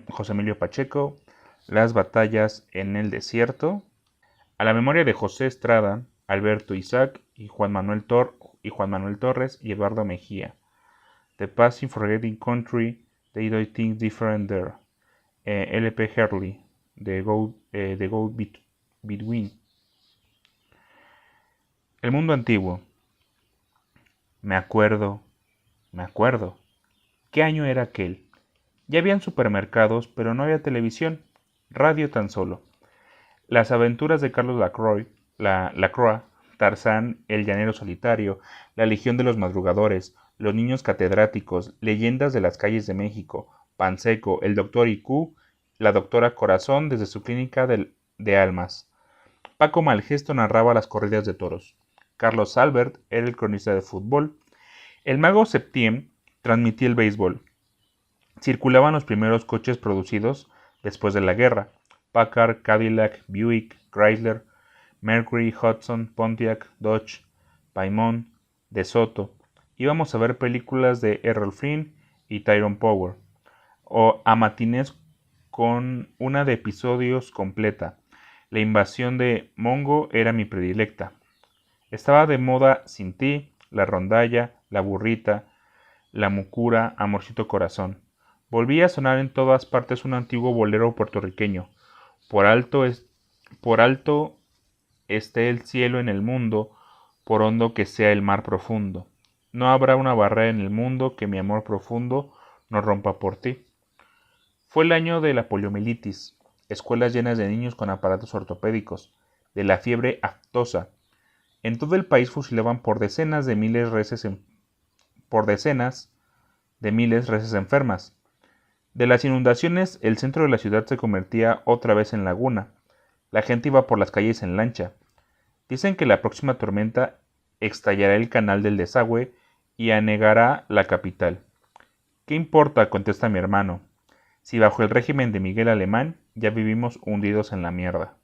José Emilio Pacheco, Las batallas en el desierto, a la memoria de José Estrada, Alberto Isaac y Juan Manuel Torres y Eduardo Mejía. The Passing Forgetting Country, They Do Things Different There. L.P. Hurley, The Go Between. El mundo antiguo. Me acuerdo. ¿Qué año era aquel? Ya habían supermercados, pero no había televisión, radio tan solo. Las aventuras de Carlos Lacroix, Tarzán, El Llanero Solitario, La Legión de los Madrugadores, Los Niños Catedráticos, Leyendas de las Calles de México, Panseco, El Doctor IQ, la Doctora Corazón desde su clínica de almas. Paco Malgesto narraba las corridas de toros. Carlos Albert era el cronista de fútbol. El mago Septiem transmitía el béisbol. Circulaban los primeros coches producidos después de la guerra. Packard, Cadillac, Buick, Chrysler, Mercury, Hudson, Pontiac, Dodge, Paimon, De Soto. Íbamos a ver películas de Errol Flynn y Tyrone Power, o a matines con una de episodios completa. La invasión de Mongo era mi predilecta. Estaba de moda Sin Ti, La Rondalla, La Burrita, La Mucura, Amorcito Corazón. Volvía a sonar en todas partes un antiguo bolero puertorriqueño. Por alto esté el cielo en el mundo, por hondo que sea el mar profundo. No habrá una barrera en el mundo que mi amor profundo no rompa por ti. Fue el año de la poliomielitis, escuelas llenas de niños con aparatos ortopédicos, de la fiebre aftosa. En todo el país fusilaban por decenas de miles reses enfermas. De las inundaciones, el centro de la ciudad se convertía otra vez en laguna. La gente iba por las calles en lancha. Dicen que la próxima tormenta estallará el canal del desagüe y anegará la capital. ¿Qué importa?, contesta mi hermano. Si bajo el régimen de Miguel Alemán ya vivimos hundidos en la mierda.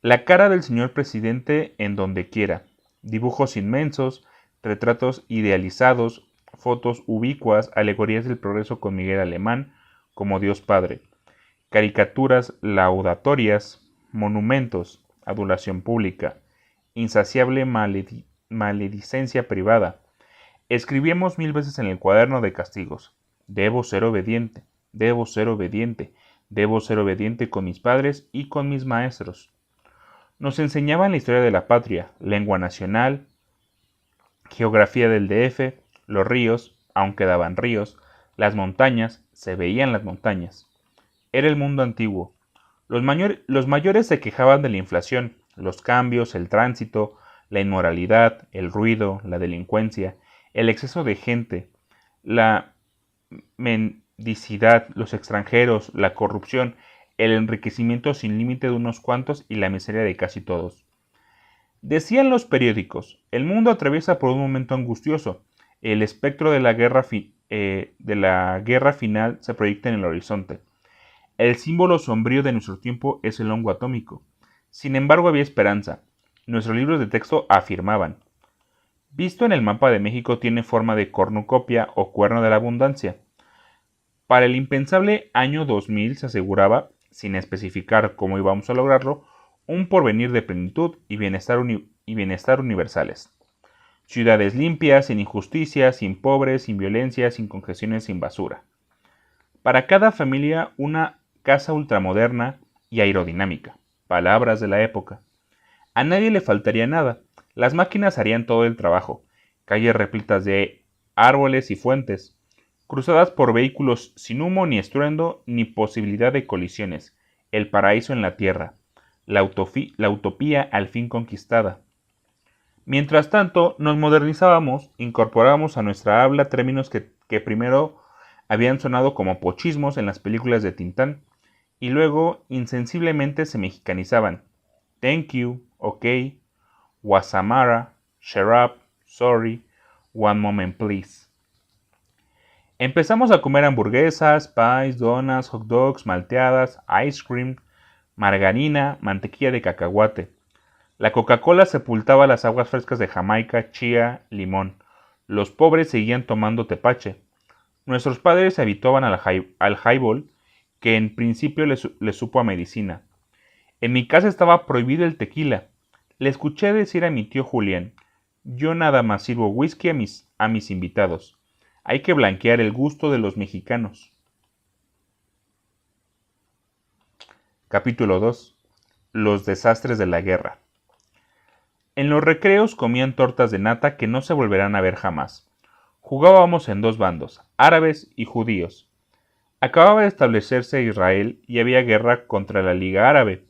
La cara del señor presidente en donde quiera. Dibujos inmensos, retratos idealizados, fotos ubicuas, alegorías del progreso con Miguel Alemán como Dios Padre, caricaturas laudatorias, monumentos, adulación pública, insaciable maledicencia privada. Escribíamos 1000 veces en el cuaderno de castigos. Debo ser obediente, debo ser obediente, debo ser obediente con mis padres y con mis maestros. Nos enseñaban la historia de la patria, lengua nacional, geografía del DF, los ríos, aún quedaban ríos, las montañas, se veían las montañas. Era el mundo antiguo. Los mayores se quejaban de la inflación, los cambios, el tránsito, la inmoralidad, el ruido, la delincuencia, el exceso de gente, la mendicidad, los extranjeros, la corrupción, el enriquecimiento sin límite de unos cuantos y la miseria de casi todos. Decían los periódicos, el mundo atraviesa por un momento angustioso, el espectro de la guerra final se proyecta en el horizonte. El símbolo sombrío de nuestro tiempo es el hongo atómico. Sin embargo, había esperanza. Nuestros libros de texto afirmaban: visto en el mapa de México tiene forma de cornucopia o cuerno de la abundancia. Para el impensable año 2000 se aseguraba, sin especificar cómo íbamos a lograrlo, un porvenir de plenitud y bienestar universales. Ciudades limpias, sin injusticia, sin pobres, sin violencia, sin congestiones, sin basura. Para cada familia una casa ultramoderna y aerodinámica. Palabras de la época. A nadie le faltaría nada. Las máquinas harían todo el trabajo. Calles repletas de árboles y fuentes, cruzadas por vehículos sin humo ni estruendo ni posibilidad de colisiones. El paraíso en la tierra. La utopía al fin conquistada. Mientras tanto, nos modernizábamos, incorporábamos a nuestra habla términos que primero habían sonado como pochismos en las películas de Tintán y luego insensiblemente se mexicanizaban. Thank you, ok, Wasamara, shut up, sorry, one moment please. Empezamos a comer hamburguesas, pies, donuts, hot dogs, malteadas, ice cream, margarina, mantequilla de cacahuate. La Coca-Cola sepultaba las aguas frescas de Jamaica, chía, limón. Los pobres seguían tomando tepache. Nuestros padres se habituaban al highball, que en principio les supo a medicina. En mi casa estaba prohibido el tequila. Le escuché decir a mi tío Julián: yo nada más sirvo whisky a mis invitados. Hay que blanquear el gusto de los mexicanos. Capítulo 2. Los desastres de la guerra. En los recreos comían tortas de nata que no se volverán a ver jamás. Jugábamos en dos bandos, árabes y judíos. Acababa de establecerse Israel y había guerra contra la Liga Árabe.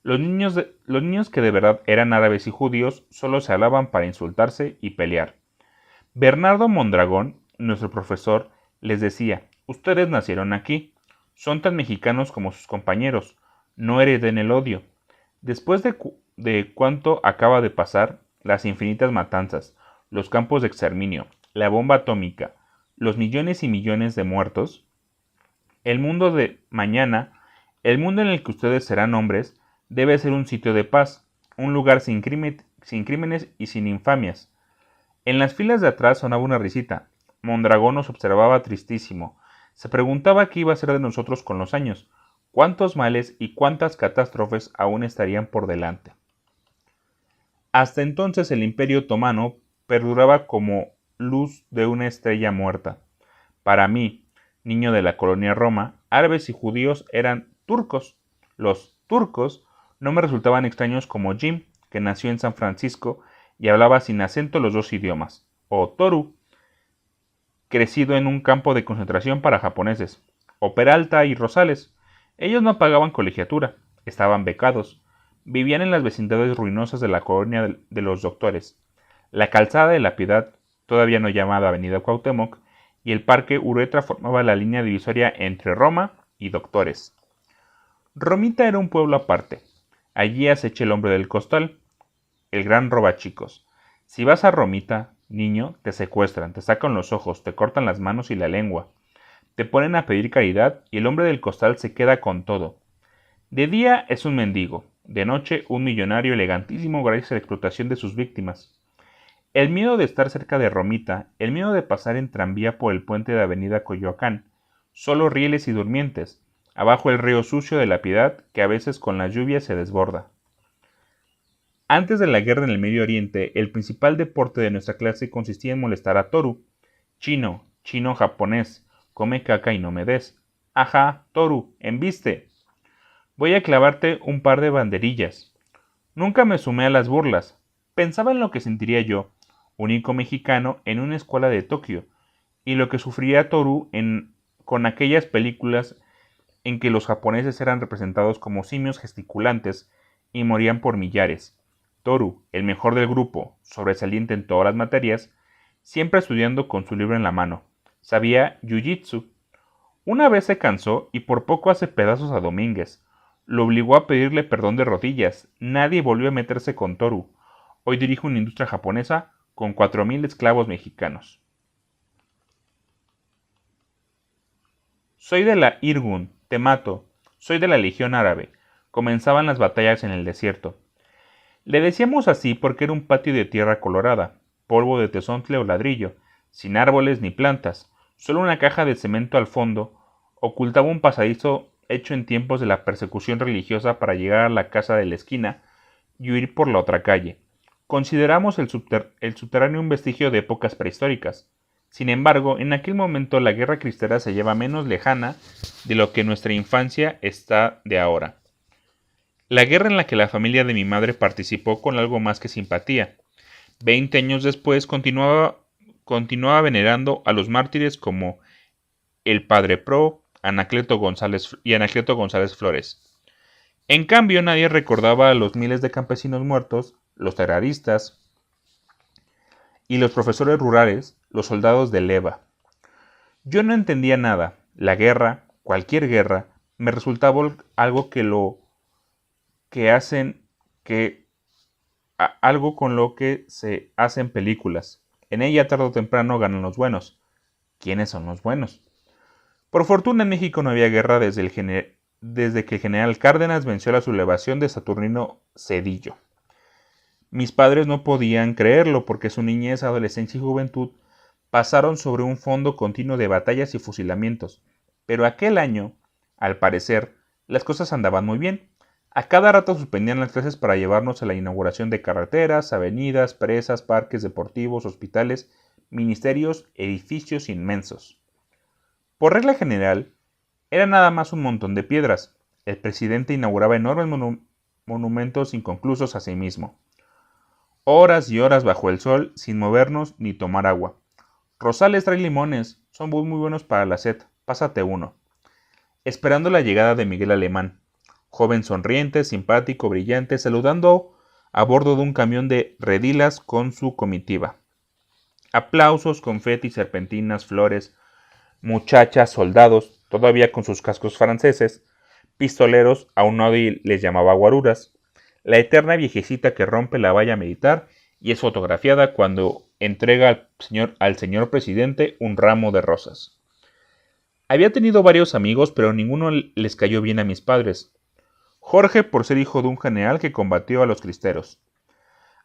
Los niños que de verdad eran árabes y judíos solo se hablaban para insultarse y pelear. Bernardo Mondragón, nuestro profesor, les decía: ustedes nacieron aquí, son tan mexicanos como sus compañeros, no hereden el odio. Después de cuánto acaba de pasar, las infinitas matanzas, los campos de exterminio, la bomba atómica, los millones y millones de muertos, el mundo de mañana, el mundo en el que ustedes serán hombres, debe ser un sitio de paz, un lugar sin crímenes y sin infamias. En las filas de atrás sonaba una risita. Mondragón nos observaba tristísimo. Se preguntaba qué iba a ser de nosotros con los años, cuántos males y cuántas catástrofes aún estarían por delante. Hasta entonces el Imperio Otomano perduraba como luz de una estrella muerta. Para mí, niño de la colonia Roma, árabes y judíos eran turcos. Los turcos no me resultaban extraños como Jim, que nació en San Francisco y hablaba sin acento los dos idiomas, o Toru, crecido en un campo de concentración para japoneses, o Peralta y Rosales. Ellos no pagaban colegiatura, estaban becados, vivían en las vecindades ruinosas de la colonia de los doctores, la calzada de la Piedad, todavía no llamada Avenida Cuauhtémoc, y el parque Uretra formaba la línea divisoria entre Roma y Doctores. Romita era un pueblo aparte. Allí acecha el hombre del costal, el gran robachicos. Si vas a Romita, niño, te secuestran, te sacan los ojos, te cortan las manos y la lengua, te ponen a pedir caridad y el hombre del costal se queda con todo. De día es un mendigo, de noche un millonario elegantísimo gracias a la explotación de sus víctimas. El miedo de estar cerca de Romita, el miedo de pasar en tranvía por el puente de Avenida Coyoacán, solo rieles y durmientes, abajo el río sucio de la Piedad que a veces con la lluvia se desborda. Antes de la guerra en el Medio Oriente, el principal deporte de nuestra clase consistía en molestar a Toru. Chino, japonés, come caca y no me des. Ajá, Toru, embiste. Voy a clavarte un par de banderillas. Nunca me sumé a las burlas. Pensaba en lo que sentiría yo, único mexicano en una escuela de Tokio, y lo que sufría Toru con aquellas películas en que los japoneses eran representados como simios gesticulantes y morían por millares. Toru, el mejor del grupo, sobresaliente en todas las materias, siempre estudiando con su libro en la mano. Sabía jiu-jitsu. Una vez se cansó y por poco hace pedazos a Domínguez. Lo obligó a pedirle perdón de rodillas. Nadie volvió a meterse con Toru. Hoy dirige una industria japonesa con 4,000 esclavos mexicanos. Soy de la Irgun, te mato. Soy de la Legión Árabe. Comenzaban las batallas en el desierto. Le decíamos así porque era un patio de tierra colorada, polvo de tezontle o ladrillo, sin árboles ni plantas, solo una caja de cemento al fondo, ocultaba un pasadizo hecho en tiempos de la persecución religiosa para llegar a la casa de la esquina y huir por la otra calle. Consideramos el subterráneo un vestigio de épocas prehistóricas. Sin embargo, en aquel momento la guerra cristera se lleva menos lejana de lo que nuestra infancia está de ahora. La guerra en la que la familia de mi madre participó con algo más que simpatía. 20 años después continuaba venerando a los mártires como el Padre Pro Anacleto González Flores. En cambio, nadie recordaba a los miles de campesinos muertos, los terroristas y los profesores rurales, los soldados de leva. Yo no entendía nada. La guerra, cualquier guerra, me resultaba algo algo con lo que se hacen películas. En ella tarde o temprano ganan los buenos. ¿Quiénes son los buenos? Por fortuna en México no había guerra desde que el general Cárdenas venció la sublevación de Saturnino Cedillo. Mis padres no podían creerlo porque su niñez, adolescencia y juventud pasaron sobre un fondo continuo de batallas y fusilamientos, pero aquel año, al parecer, las cosas andaban muy bien. A cada rato suspendían las clases para llevarnos a la inauguración de carreteras, avenidas, presas, parques deportivos, hospitales, ministerios, edificios inmensos. Por regla general, era nada más un montón de piedras. El presidente inauguraba enormes monumentos inconclusos a sí mismo. Horas y horas bajo el sol, sin movernos ni tomar agua. Rosales trae limones, son muy buenos para la sed, pásate uno. Esperando la llegada de Miguel Alemán, joven sonriente, simpático, brillante, saludando a bordo de un camión de redilas con su comitiva. Aplausos, confeti, serpentinas, flores, muchachas, soldados, todavía con sus cascos franceses, pistoleros, aún nadie les llamaba guaruras, la eterna viejecita que rompe la valla militar y es fotografiada cuando entrega al señor presidente un ramo de rosas. Había tenido varios amigos, pero ninguno les cayó bien a mis padres. Jorge por ser hijo de un general que combatió a los cristeros.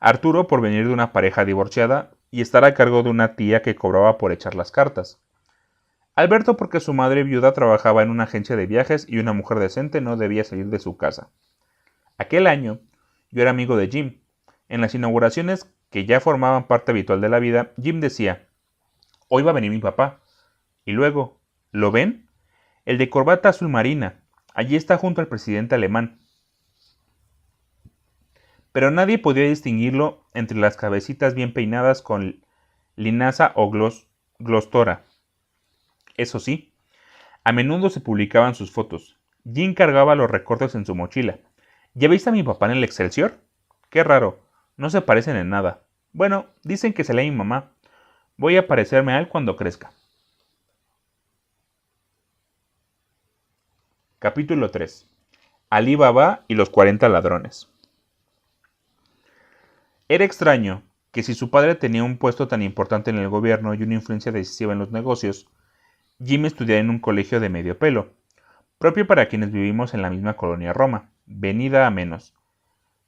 Arturo por venir de una pareja divorciada y estar a cargo de una tía que cobraba por echar las cartas. Alberto porque su madre viuda trabajaba en una agencia de viajes y una mujer decente no debía salir de su casa. Aquel año, yo era amigo de Jim. En las inauguraciones, que ya formaban parte habitual de la vida, Jim decía, hoy va a venir mi papá. Y luego, ¿lo ven? El de corbata azul marina. Allí está junto al presidente alemán. Pero nadie podía distinguirlo entre las cabecitas bien peinadas con linaza o glostora. Eso sí, a menudo se publicaban sus fotos. Jim cargaba los recortes en su mochila. ¿Ya viste a mi papá en el Excelsior? Qué raro, no se parecen en nada. Bueno, dicen que se lee mi mamá. Voy a parecerme a él cuando crezca. Capítulo 3. Alí Baba y los 40 ladrones. Era extraño que si su padre tenía un puesto tan importante en el gobierno y una influencia decisiva en los negocios, Jim estudiara en un colegio de medio pelo, propio para quienes vivimos en la misma colonia Roma, venida a menos.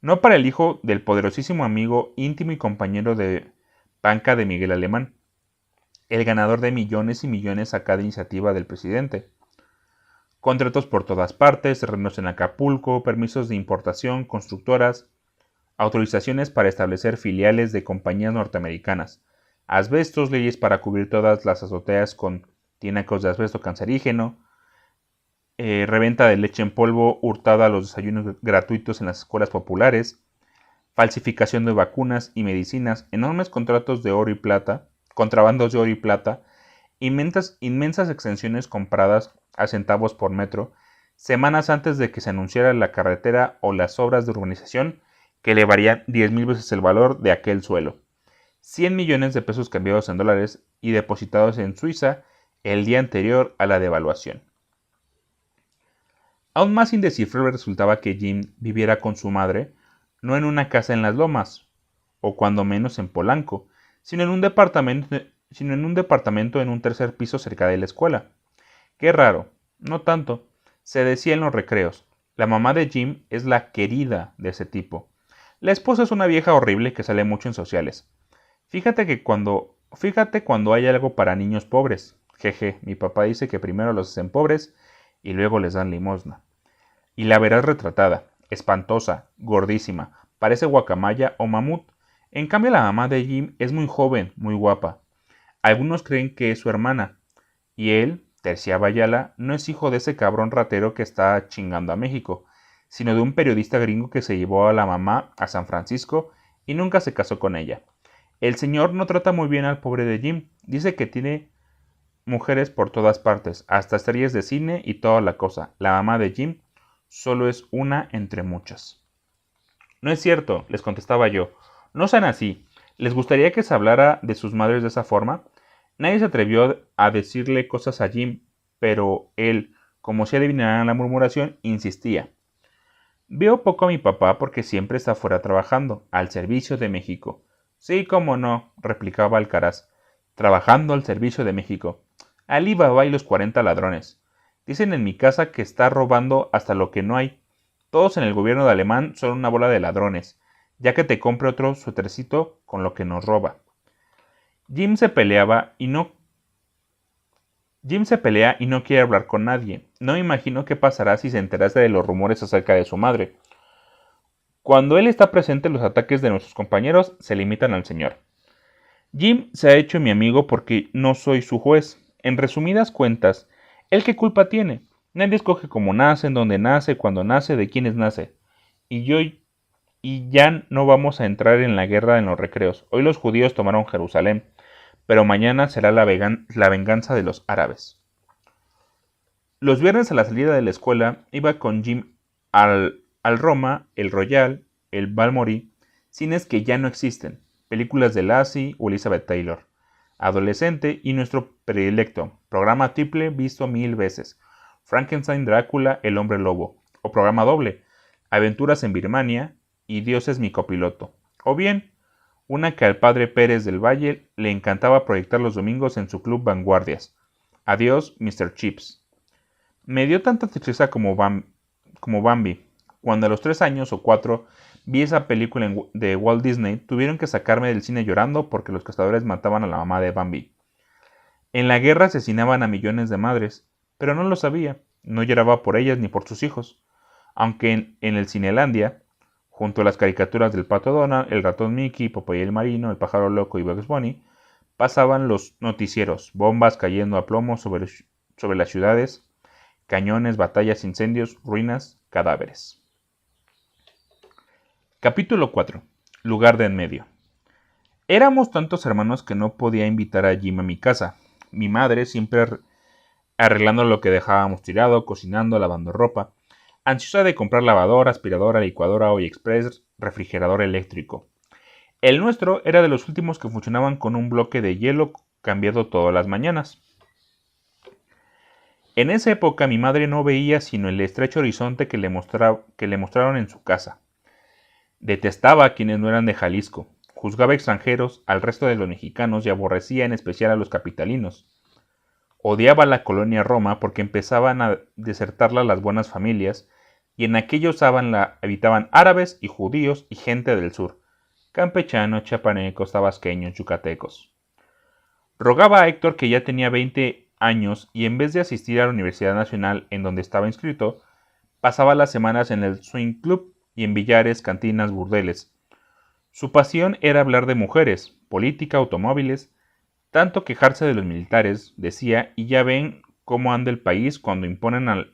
No para el hijo del poderosísimo amigo íntimo y compañero de banca de Miguel Alemán, el ganador de millones y millones a cada iniciativa del presidente. Contratos por todas partes, terrenos en Acapulco, permisos de importación, constructoras, autorizaciones para establecer filiales de compañías norteamericanas, asbestos, leyes para cubrir todas las azoteas con tinacos de asbesto cancerígeno, reventa de leche en polvo hurtada a los desayunos gratuitos en las escuelas populares, falsificación de vacunas y medicinas, enormes contratos de oro y plata, contrabandos de oro y plata, inmensas extensiones compradas a centavos por metro, semanas antes de que se anunciara la carretera o las obras de urbanización que elevarían 10,000 veces el valor de aquel suelo. 100 millones de pesos cambiados en dólares y depositados en Suiza el día anterior a la devaluación. Aún más indescifrable resultaba que Jim viviera con su madre, no en una casa en las Lomas, o cuando menos en Polanco, sino en un departamento en un tercer piso cerca de la escuela. Qué raro, no tanto, se decía en los recreos. La mamá de Jim es la querida de ese tipo. La esposa es una vieja horrible que sale mucho en sociales. Fíjate cuando hay algo para niños pobres. Jeje, mi papá dice que primero los hacen pobres y luego les dan limosna. Y la verás retratada, espantosa, gordísima, parece guacamaya o mamut. En cambio la mamá de Jim es muy joven, muy guapa. Algunos creen que es su hermana. Y él, Tercia Bayala, no es hijo de ese cabrón ratero que está chingando a México, sino de un periodista gringo que se llevó a la mamá a San Francisco y nunca se casó con ella. El señor no trata muy bien al pobre de Jim. Dice que tiene mujeres por todas partes, hasta estrellas de cine y toda la cosa. La mamá de Jim solo es una entre muchas. No es cierto, les contestaba yo. No sean así. ¿Les gustaría que se hablara de sus madres de esa forma? Nadie se atrevió a decirle cosas a Jim, pero él, como si adivinara la murmuración, insistía. Veo poco a mi papá porque siempre está fuera trabajando, al servicio de México. Sí, cómo no, replicaba Alcaraz, trabajando al servicio de México. Alí Baba y los 40 ladrones. Dicen en mi casa que está robando hasta lo que no hay. Todos en el gobierno de Alemán son una bola de ladrones, ya que te compre otro suétercito con lo que nos roba. Jim se pelea y no quiere hablar con nadie. No me imagino qué pasará si se enterase de los rumores acerca de su madre. Cuando él está presente, los ataques de nuestros compañeros se limitan al señor. Jim se ha hecho mi amigo porque no soy su juez. En resumidas cuentas, ¿él qué culpa tiene? Nadie escoge cómo nace, en dónde nace, cuándo nace, de quiénes nace. Y ya no vamos a entrar en la guerra en los recreos. Hoy los judíos tomaron Jerusalén, pero mañana será la venganza de los árabes. Los viernes a la salida de la escuela iba con Jim al Roma, el Royal, el Balmoral, cines que ya no existen, películas de Lassie o Elizabeth Taylor, adolescente y nuestro predilecto, programa triple visto 1000 veces, Frankenstein, Drácula, el hombre lobo, o programa doble, Aventuras en Birmania y Dios es mi copiloto, o bien, una que al padre Pérez del Valle le encantaba proyectar los domingos en su club Vanguardias, Adiós, Mr. Chips. Me dio tanta tristeza como Bambi. Cuando a los 3 años o 4 vi esa película de Walt Disney, tuvieron que sacarme del cine llorando porque los cazadores mataban a la mamá de Bambi. En la guerra asesinaban a millones de madres, pero no lo sabía, no lloraba por ellas ni por sus hijos. Aunque en el Cinelandia, junto a las caricaturas del Pato Donald, el ratón Mickey, Popeye el Marino, el Pájaro Loco y Bugs Bunny, pasaban los noticieros, bombas cayendo a plomo sobre las ciudades, cañones, batallas, incendios, ruinas, cadáveres. Capítulo 4. Lugar de en medio. Éramos tantos hermanos que no podía invitar a Jim a mi casa. Mi madre siempre arreglando lo que dejábamos tirado, cocinando, lavando ropa, ansiosa de comprar lavadora, aspiradora, licuadora, olla express, refrigerador eléctrico. El nuestro era de los últimos que funcionaban con un bloque de hielo cambiado todas las mañanas. En esa época mi madre no veía sino el estrecho horizonte que le mostraron en su casa. Detestaba a quienes no eran de Jalisco, juzgaba extranjeros al resto de los mexicanos y aborrecía en especial a los capitalinos. Odiaba la colonia Roma porque empezaban a desertarla las buenas familias y en aquellos habitaban árabes y judíos y gente del sur, campechanos, chiapanecos, tabasqueños, yucatecos. Rogaba a Héctor, que ya tenía 20 años y en vez de asistir a la Universidad Nacional en donde estaba inscrito, pasaba las semanas en el swing club y en billares, cantinas, burdeles. Su pasión era hablar de mujeres, política, automóviles, tanto quejarse de los militares, decía, y ya ven cómo anda el país cuando imponen a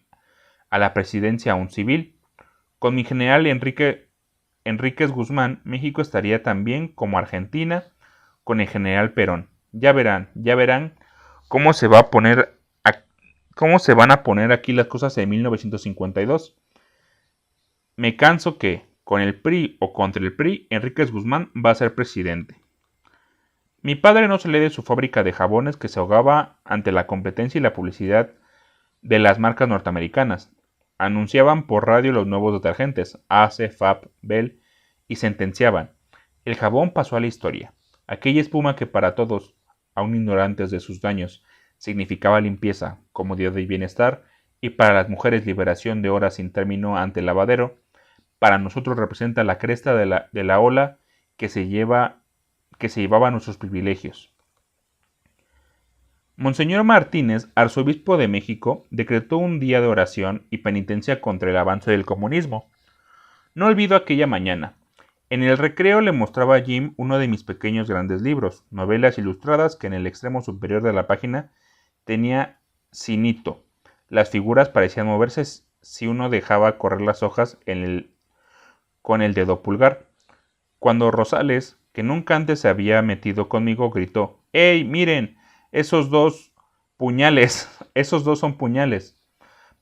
la presidencia a un civil. Con mi general Enríquez Guzmán, México estaría tan bien como Argentina con el general Perón. Ya verán cómo se van a poner aquí las cosas en 1952. Me canso que, con el PRI o contra el PRI, Enríquez Guzmán va a ser presidente. Mi padre no salía de su fábrica de jabones que se ahogaba ante la competencia y la publicidad de las marcas norteamericanas. Anunciaban por radio los nuevos detergentes, Ace, Fab, Bell, y sentenciaban. El jabón pasó a la historia. Aquella espuma que para todos, aún ignorantes de sus daños, significaba limpieza, comodidad y bienestar, y para las mujeres liberación de horas sin término ante el lavadero, para nosotros representa la cresta de la ola que se llevaba nuestros privilegios. Monseñor Martínez, arzobispo de México, decretó un día de oración y penitencia contra el avance del comunismo. No olvido aquella mañana. En el recreo le mostraba a Jim uno de mis pequeños grandes libros, novelas ilustradas que en el extremo superior de la página tenía cinito. Las figuras parecían moverse si uno dejaba correr las hojas con el dedo pulgar. Cuando Rosales, que nunca antes se había metido conmigo, gritó: ¡Ey, miren! Esos dos son puñales.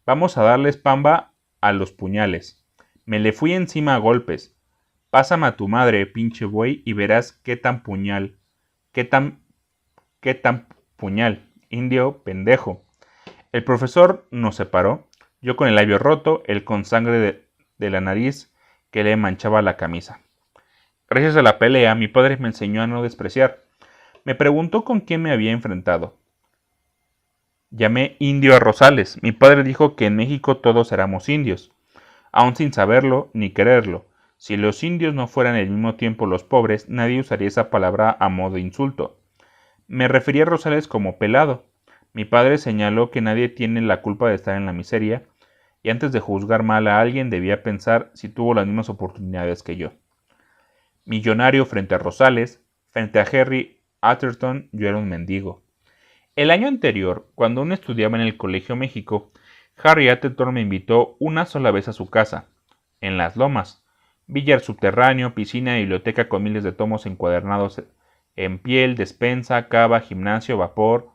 Vamos a darles pamba a los puñales. Me le fui encima a golpes. Pásame a tu madre, pinche buey, y verás qué tan puñal, indio pendejo. El profesor nos separó, yo con el labio roto, él con sangre de la nariz que le manchaba la camisa. Gracias a la pelea, mi padre me enseñó a no despreciar. Me preguntó con quién me había enfrentado. Llamé indio a Rosales. Mi padre dijo que en México todos éramos indios, aun sin saberlo ni quererlo. Si los indios no fueran al mismo tiempo los pobres, nadie usaría esa palabra a modo de insulto. Me refería a Rosales como pelado. Mi padre señaló que nadie tiene la culpa de estar en la miseria, y antes de juzgar mal a alguien debía pensar si tuvo las mismas oportunidades que yo. Millonario frente a Rosales, frente a Henry Atherton, yo era un mendigo. El año anterior, cuando aún estudiaba en el Colegio México, Harry Atherton me invitó una sola vez a su casa, en Las Lomas, billar subterráneo, piscina y biblioteca con miles de tomos encuadernados en piel, despensa, cava, gimnasio, vapor,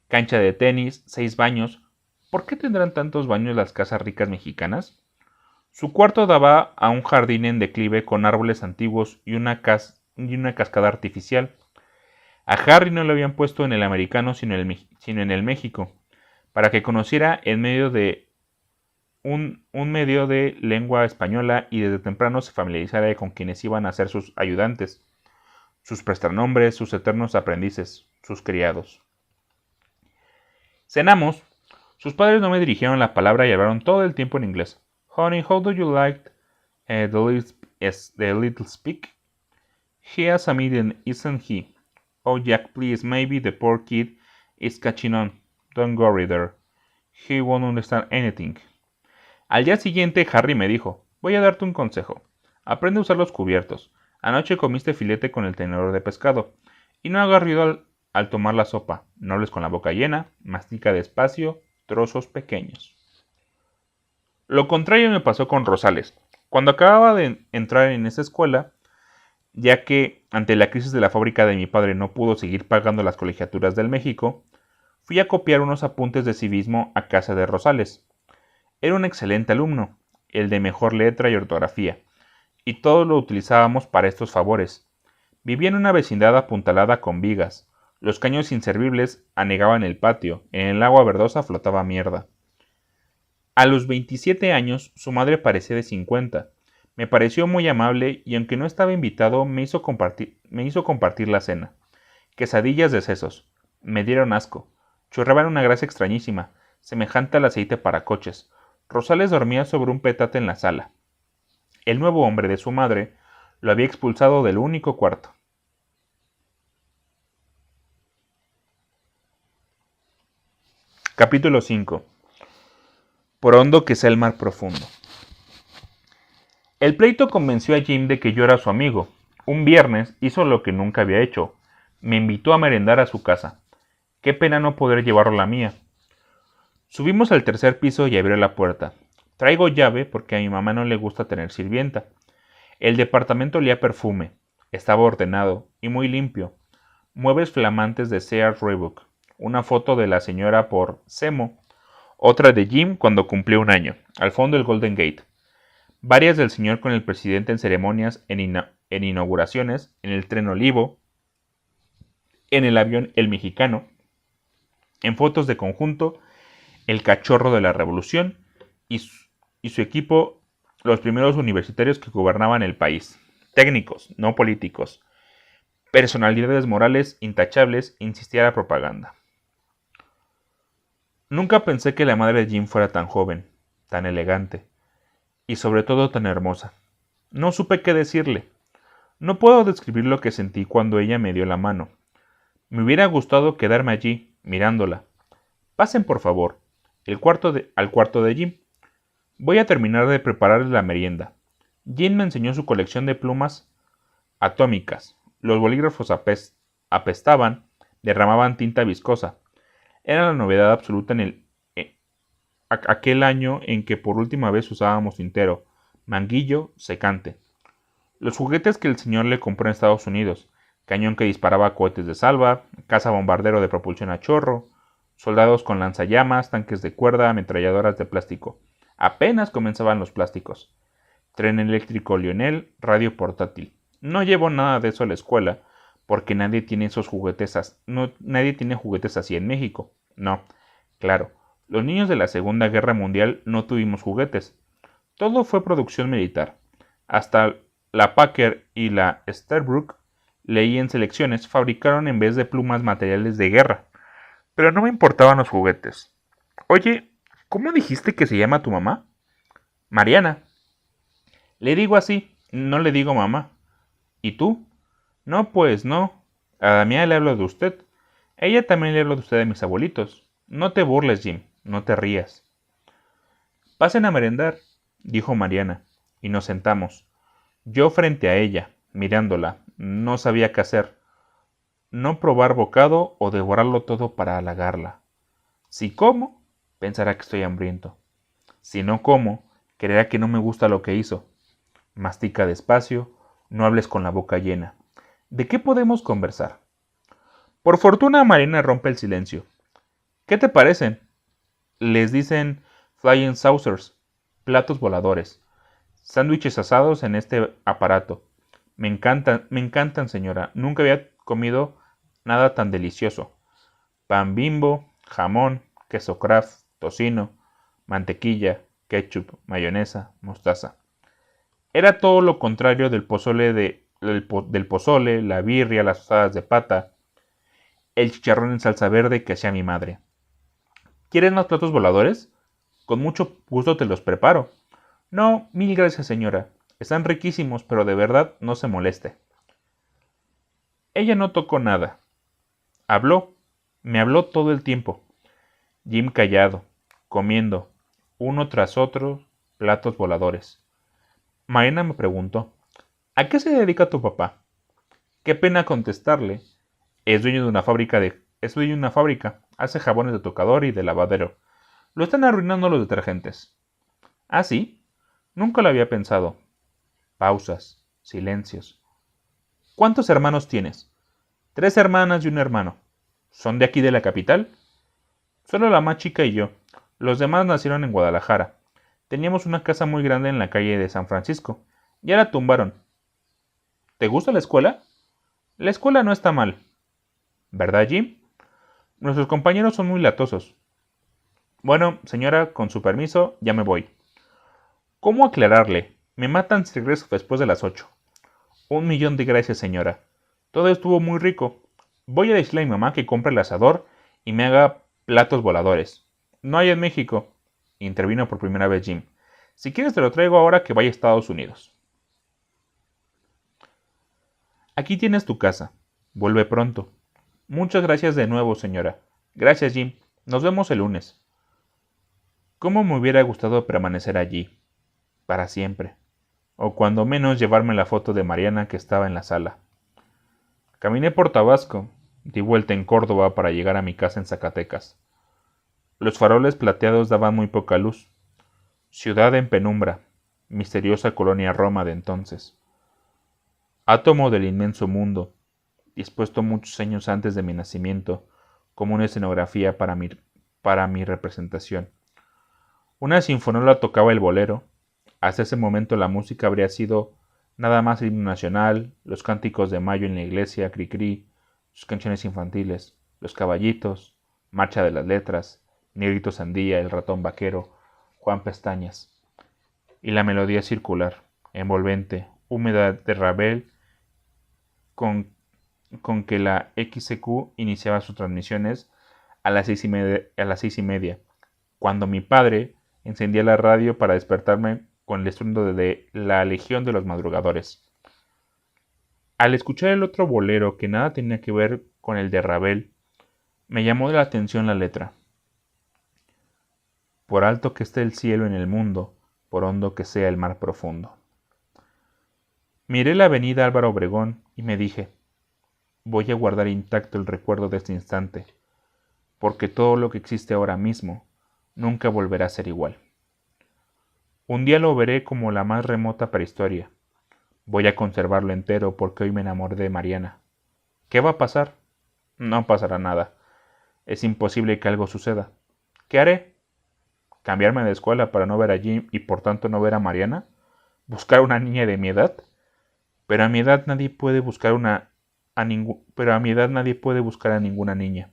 cancha de tenis, 6 baños. ¿Por qué tendrán tantos baños las casas ricas mexicanas? Su cuarto daba a un jardín en declive con árboles antiguos y una cascada artificial. A Harry no le habían puesto en el americano sino en el México, para que conociera en medio de un medio de lengua española y desde temprano se familiarizara con quienes iban a ser sus ayudantes, sus prestanombres, sus eternos aprendices, sus criados. Cenamos. Sus padres no me dirigieron la palabra y hablaron todo el tiempo en inglés. Honey, how do you like the little speak? He has a meeting, isn't he? Oh, Jack, please, maybe the poor kid is catching on. Don't worry there. He won't understand anything. Al día siguiente, Harry me dijo, voy a darte un consejo. Aprende a usar los cubiertos. Anoche comiste filete con el tenedor de pescado. Y no hagas ruido al tomar la sopa. No hables con la boca llena. Mastica despacio, trozos pequeños. Lo contrario me pasó con Rosales. Cuando acababa de entrar en esa escuela, ya que ante la crisis de la fábrica de mi padre no pudo seguir pagando las colegiaturas del México, fui a copiar unos apuntes de civismo a casa de Rosales. Era un excelente alumno, el de mejor letra y ortografía, y todos lo utilizábamos para estos favores. Vivía en una vecindad apuntalada con vigas. Los caños inservibles anegaban el patio, en el agua verdosa flotaba mierda. A los 27 años, su madre parecía de 50. Me pareció muy amable y aunque no estaba invitado, me hizo compartir la cena. Quesadillas de sesos. Me dieron asco. Chorreaban una grasa extrañísima, semejante al aceite para coches. Rosales dormía sobre un petate en la sala. El nuevo hombre de su madre lo había expulsado del único cuarto. Capítulo 5. Por hondo que sea el mar profundo. El pleito convenció a Jim de que yo era su amigo. Un viernes hizo lo que nunca había hecho. Me invitó a merendar a su casa. Qué pena no poder llevarlo a la mía. Subimos al tercer piso y abrió la puerta. Traigo llave porque a mi mamá no le gusta tener sirvienta. El departamento olía a perfume. Estaba ordenado y muy limpio. Muebles flamantes de Sears Roebuck. Una foto de la señora por Semo. Otra de Jim cuando cumplió un año. Al fondo el Golden Gate. Varias del señor con el presidente en ceremonias, en inauguraciones, en el tren Olivo, en el avión El Mexicano, en fotos de conjunto, el cachorro de la revolución y su equipo, los primeros universitarios que gobernaban el país. Técnicos, no políticos. Personalidades morales intachables, insistía la propaganda. Nunca pensé que la madre de Jim fuera tan joven, tan elegante, y sobre todo tan hermosa. No supe qué decirle. No puedo describir lo que sentí cuando ella me dio la mano. Me hubiera gustado quedarme allí, mirándola. Pasen, por favor, al cuarto de Jim. Voy a terminar de prepararle la merienda. Jim me enseñó su colección de plumas atómicas. Los bolígrafos apestaban, derramaban tinta viscosa. Era la novedad absoluta en aquel año en que por última vez usábamos tintero, manguillo, secante. Los juguetes que el señor le compró en Estados Unidos, cañón que disparaba cohetes de salva, caza bombardero de propulsión a chorro, soldados con lanzallamas, tanques de cuerda, ametralladoras de plástico. Apenas comenzaban los plásticos. Tren eléctrico Lionel, radio portátil. No llevo nada de eso a la escuela, porque nadie tiene nadie tiene juguetes así en México. No, claro, los niños de la Segunda Guerra Mundial no tuvimos juguetes. Todo fue producción militar. Hasta la Packer y la Sterbrook, leí en selecciones, fabricaron en vez de plumas materiales de guerra. Pero no me importaban los juguetes. Oye, ¿cómo dijiste que se llama tu mamá? Mariana. Le digo así, no le digo mamá. ¿Y tú? No, pues no. A la mía le hablo de usted. Ella también le habló de usted a mis abuelitos. No te burles, Jim, no te rías. Pasen a merendar, dijo Mariana, y nos sentamos. Yo frente a ella, mirándola, no sabía qué hacer. No probar bocado o devorarlo todo para halagarla. Si como, pensará que estoy hambriento. Si no como, creerá que no me gusta lo que hizo. Mastica despacio, no hables con la boca llena. ¿De qué podemos conversar? Por fortuna, Mariana rompe el silencio. ¿Qué te parecen? Les dicen flying saucers, platos voladores, sándwiches asados en este aparato. Me encantan, señora. Nunca había comido nada tan delicioso. Pan Bimbo, jamón, queso Kraft, tocino, mantequilla, ketchup, mayonesa, mostaza. Era todo lo contrario del pozole, la birria, las tostadas de pata, el chicharrón en salsa verde que hacía mi madre. ¿Quieres más platos voladores? Con mucho gusto te los preparo. No, mil gracias, señora. Están riquísimos, pero de verdad no se moleste. Ella no tocó nada. Me habló todo el tiempo. Jim callado, comiendo, uno tras otro, platos voladores. Mariana me preguntó, ¿a qué se dedica tu papá? Qué pena contestarle. Es dueño de una fábrica. Hace jabones de tocador y de lavadero. Lo están arruinando los detergentes. ¿Ah, sí? Nunca lo había pensado. Pausas, silencios. ¿Cuántos hermanos tienes? 3 hermanas y un hermano. ¿Son de aquí de la capital? Solo la más chica y yo. Los demás nacieron en Guadalajara. Teníamos una casa muy grande en la calle de San Francisco. Ya la tumbaron. ¿Te gusta la escuela? La escuela no está mal. ¿Verdad, Jim? Nuestros compañeros son muy latosos. Bueno, señora, con su permiso, ya me voy. ¿Cómo aclararle? Me matan si regreso después de las 8. 1.000.000 de gracias, señora. Todo estuvo muy rico. Voy a decirle a mi mamá que compre el asador y me haga platos voladores. No hay en México. Intervino por primera vez Jim. Si quieres te lo traigo ahora que vaya a Estados Unidos. Aquí tienes tu casa. Vuelve pronto. Muchas gracias de nuevo, señora. Gracias, Jim. Nos vemos el lunes. ¿Cómo me hubiera gustado permanecer allí? Para siempre. O cuando menos llevarme la foto de Mariana que estaba en la sala. Caminé por Tabasco, di vuelta en Córdoba para llegar a mi casa en Zacatecas. Los faroles plateados daban muy poca luz. Ciudad en penumbra, misteriosa colonia Roma de entonces. Átomo del inmenso mundo, dispuesto muchos años antes de mi nacimiento, como una escenografía para mi representación. Una sinfonola tocaba el bolero. Hasta ese momento la música habría sido nada más el himno nacional, los cánticos de mayo en la iglesia, cri-cri, sus canciones infantiles, los caballitos, marcha de las letras, Negrito Sandía, el ratón vaquero, Juan Pestañas. Y la melodía circular, envolvente, húmeda de Ravel, con que la XQ iniciaba sus transmisiones a las 6:30, cuando mi padre encendía la radio para despertarme con el estruendo de la Legión de los Madrugadores. Al escuchar el otro bolero que nada tenía que ver con el de Ravel, me llamó la atención la letra. Por alto que esté el cielo en el mundo, por hondo que sea el mar profundo. Miré la avenida Álvaro Obregón y me dije, voy a guardar intacto el recuerdo de este instante, porque todo lo que existe ahora mismo nunca volverá a ser igual. Un día lo veré como la más remota prehistoria. Voy a conservarlo entero porque hoy me enamoré de Mariana. ¿Qué va a pasar? No pasará nada. Es imposible que algo suceda. ¿Qué haré? ¿Cambiarme de escuela para no ver a Jim y por tanto no ver a Mariana? ¿Buscar una niña de mi edad? Pero a mi edad nadie puede buscar a ninguna niña.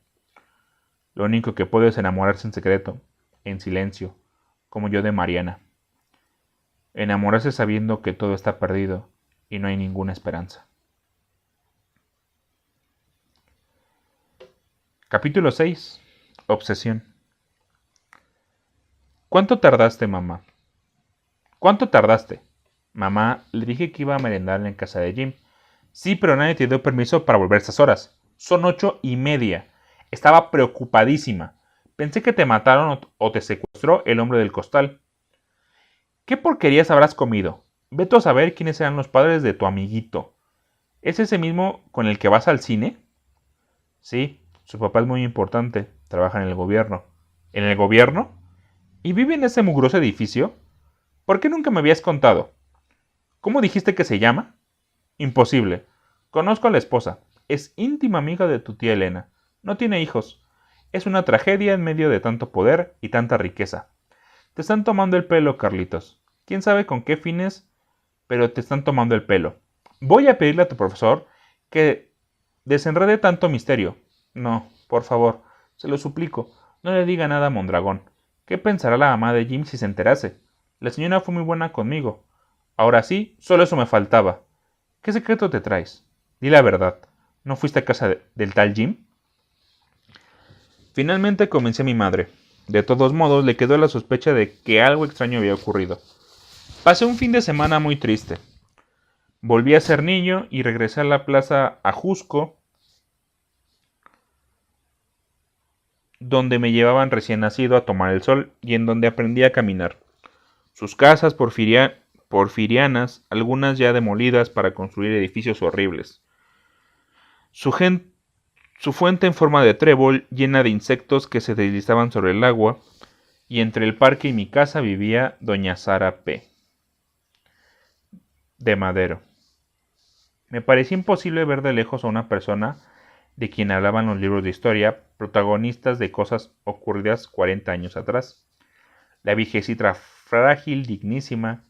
Lo único que puedo es enamorarse en secreto, en silencio, como yo de Mariana. Enamorarse sabiendo que todo está perdido y no hay ninguna esperanza. Capítulo 6. Obsesión. ¿Cuánto tardaste, mamá? ¿Cuánto tardaste? Mamá, le dije que iba a merendar en casa de Jim. Sí, pero nadie te dio permiso para volver a estas horas. Son 8:30. Estaba preocupadísima. Pensé que te mataron o te secuestró el hombre del costal. ¿Qué porquerías habrás comido? Vete a saber quiénes eran los padres de tu amiguito. ¿Es ese mismo con el que vas al cine? Sí, su papá es muy importante. Trabaja en el gobierno. ¿En el gobierno? ¿Y vive en ese mugroso edificio? ¿Por qué nunca me habías contado? ¿Cómo dijiste que se llama? Imposible. Conozco a la esposa. Es íntima amiga de tu tía Elena. No tiene hijos. Es una tragedia en medio de tanto poder y tanta riqueza. Te están tomando el pelo, Carlitos. ¿Quién sabe con qué fines? Pero te están tomando el pelo. Voy a pedirle a tu profesor que desenrede tanto misterio. No, por favor, se lo suplico. No le diga nada a Mondragón. ¿Qué pensará la mamá de Jim si se enterase? La señora fue muy buena conmigo. Ahora sí, solo eso me faltaba. ¿Qué secreto te traes? Di la verdad. ¿No fuiste a casa del tal Jim? Finalmente convencí a mi madre. De todos modos, le quedó la sospecha de que algo extraño había ocurrido. Pasé un fin de semana muy triste. Volví a ser niño y regresé a la plaza Ajusco, donde me llevaban recién nacido a tomar el sol y en donde aprendí a caminar. Sus casas porfirianas, algunas ya demolidas para construir edificios horribles. Su, su fuente en forma de trébol, llena de insectos que se deslizaban sobre el agua, y entre el parque y mi casa vivía doña Sara P. de Madero. Me parecía imposible ver de lejos a una persona de quien hablaban los libros de historia, protagonistas de cosas ocurridas 40 años atrás. La viejecita frágil, dignísima,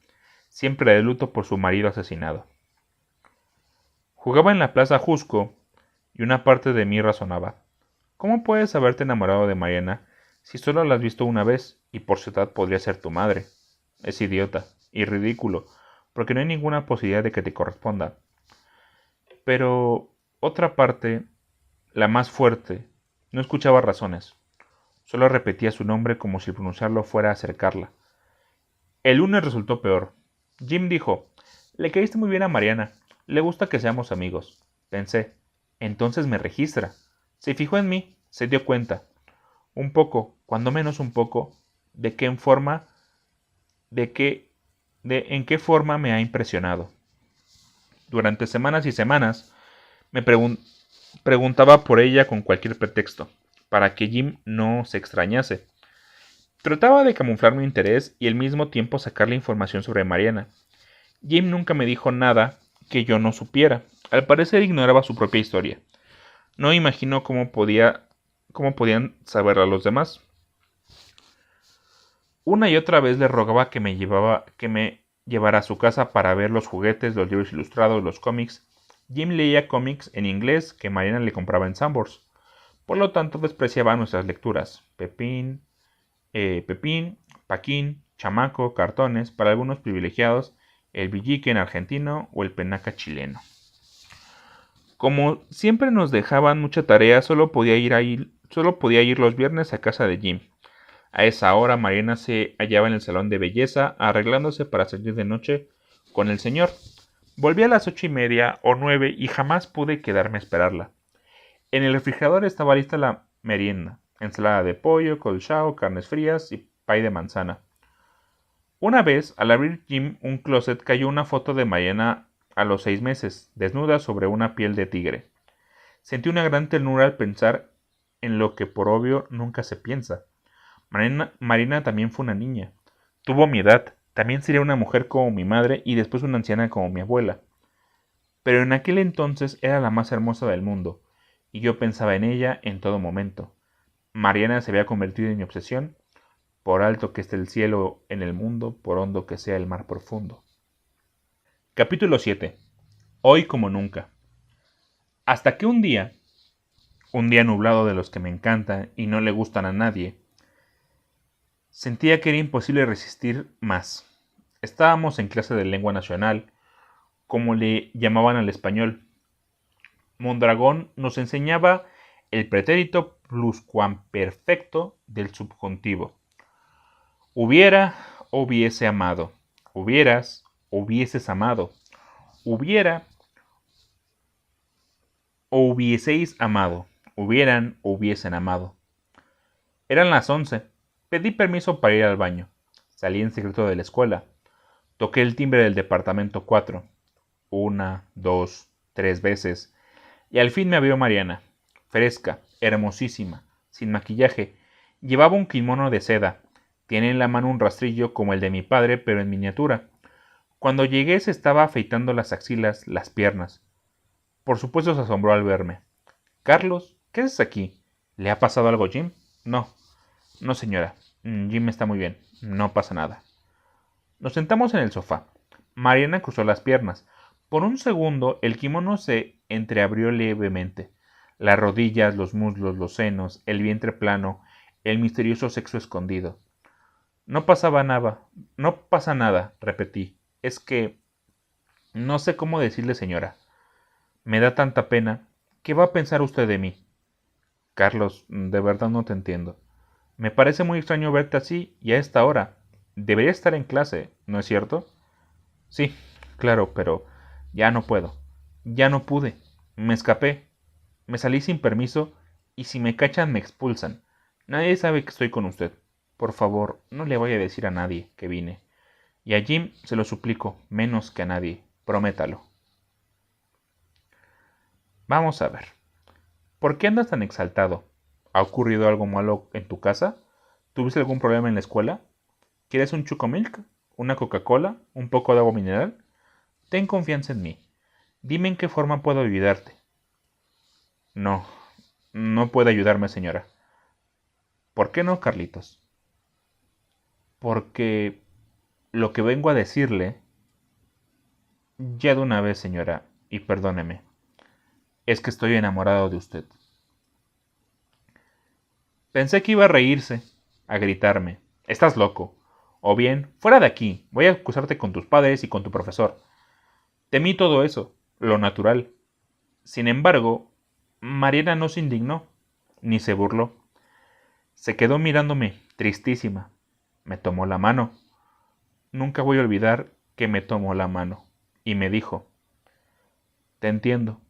siempre de luto por su marido asesinado. Jugaba en la plaza Jusco y una parte de mí razonaba. ¿Cómo puedes haberte enamorado de Mariana si solo la has visto una vez y por su edad podría ser tu madre? Es idiota y ridículo, porque no hay ninguna posibilidad de que te corresponda. Pero otra parte, la más fuerte, no escuchaba razones. Solo repetía su nombre como si pronunciarlo fuera a acercarla. El lunes resultó peor. Jim dijo, le caíste muy bien a Mariana. Le gusta que seamos amigos. Pensé, entonces me registra. Se fijó en mí, se dio cuenta. Un poco, cuando menos un poco, de qué forma, en qué forma me ha impresionado. Durante semanas y semanas me preguntaba por ella con cualquier pretexto, para que Jim no se extrañase. Trataba de camuflar mi interés y al mismo tiempo sacarle información sobre Mariana. Jim nunca me dijo nada que yo no supiera. Al parecer ignoraba su propia historia. No imagino cómo podían saberla los demás. Una y otra vez le rogaba que me llevara a su casa para ver los juguetes, los libros ilustrados, los cómics. Jim leía cómics en inglés que Mariana le compraba en Sanborns. Por lo tanto, despreciaba nuestras lecturas. Pepín, Paquín, Chamaco, cartones, para algunos privilegiados, el Villiquen argentino o el Penaca chileno. Como siempre nos dejaban mucha tarea, solo podía ir los viernes a casa de Jim. A esa hora Mariana se hallaba en el salón de belleza, arreglándose para salir de noche con el señor. Volví a las 8:30 o 9 y jamás pude quedarme a esperarla. En el refrigerador estaba lista la merienda, ensalada de pollo, colchao, carnes frías y pay de manzana. Una vez, al abrir Jim un closet, cayó una foto de Mariana a los 6 meses, desnuda sobre una piel de tigre. Sentí una gran ternura al pensar en lo que por obvio nunca se piensa. Marina también fue una niña. Tuvo mi edad. También sería una mujer como mi madre y después una anciana como mi abuela. Pero en aquel entonces era la más hermosa del mundo, y yo pensaba en ella en todo momento. Mariana se había convertido en mi obsesión, por alto que esté el cielo en el mundo, por hondo que sea el mar profundo. Capítulo 7. Hoy como nunca. Hasta que un día nublado de los que me encantan y no le gustan a nadie, sentía que era imposible resistir más. Estábamos en clase de lengua nacional, como le llamaban al español. Mondragón nos enseñaba el pretérito pluscuamperfecto del subjuntivo. Hubiera, hubiese amado. Hubieras, hubieses amado. Hubiera o hubieseis amado. hubieran o hubiesen amado. Eran las 11. Pedí permiso para ir al baño. Salí en secreto de la escuela. Toqué el timbre del departamento 4. 1, 2, 3 veces. Y al fin me abrió Mariana. Fresca, hermosísima, sin maquillaje. Llevaba un kimono de seda. Tiene en la mano un rastrillo como el de mi padre, pero en miniatura. Cuando llegué se estaba afeitando las axilas, las piernas. Por supuesto se asombró al verme. «Carlos, ¿qué haces aquí? ¿Le ha pasado algo a Jim?» «No, no señora. Jim está muy bien. No pasa nada». Nos sentamos en el sofá. Mariana cruzó las piernas. Por un segundo el kimono se entreabrió levemente. Las rodillas, los muslos, los senos, el vientre plano, el misterioso sexo escondido. No pasa nada, repetí. Es que... no sé cómo decirle, señora. Me da tanta pena. ¿Qué va a pensar usted de mí? Carlos, de verdad no te entiendo. Me parece muy extraño verte así y a esta hora. Debería estar en clase, ¿no es cierto? Sí, claro, pero ya no puedo. Ya no pude. Me escapé. Me salí sin permiso y si me cachan me expulsan. Nadie sabe que estoy con usted. Por favor, no le vaya a decir a nadie que vine. Y a Jim se lo suplico, menos que a nadie. Prométalo. Vamos a ver. ¿Por qué andas tan exaltado? ¿Ha ocurrido algo malo en tu casa? ¿Tuviste algún problema en la escuela? ¿Quieres un Chocomilk? ¿Una Coca-Cola? ¿Un poco de agua mineral? Ten confianza en mí. Dime en qué forma puedo ayudarte. No, no puede ayudarme, señora. ¿Por qué no, Carlitos? Porque lo que vengo a decirle, ya de una vez, señora, y perdóneme, es que estoy enamorado de usted. Pensé que iba a reírse, a gritarme, «Estás loco», o bien, «Fuera de aquí, voy a acusarte con tus padres y con tu profesor». Temí todo eso, lo natural. Sin embargo, Mariana no se indignó, ni se burló. Se quedó mirándome, tristísima. Me tomó la mano. Nunca voy a olvidar que me tomó la mano. Y me dijo, «Te entiendo.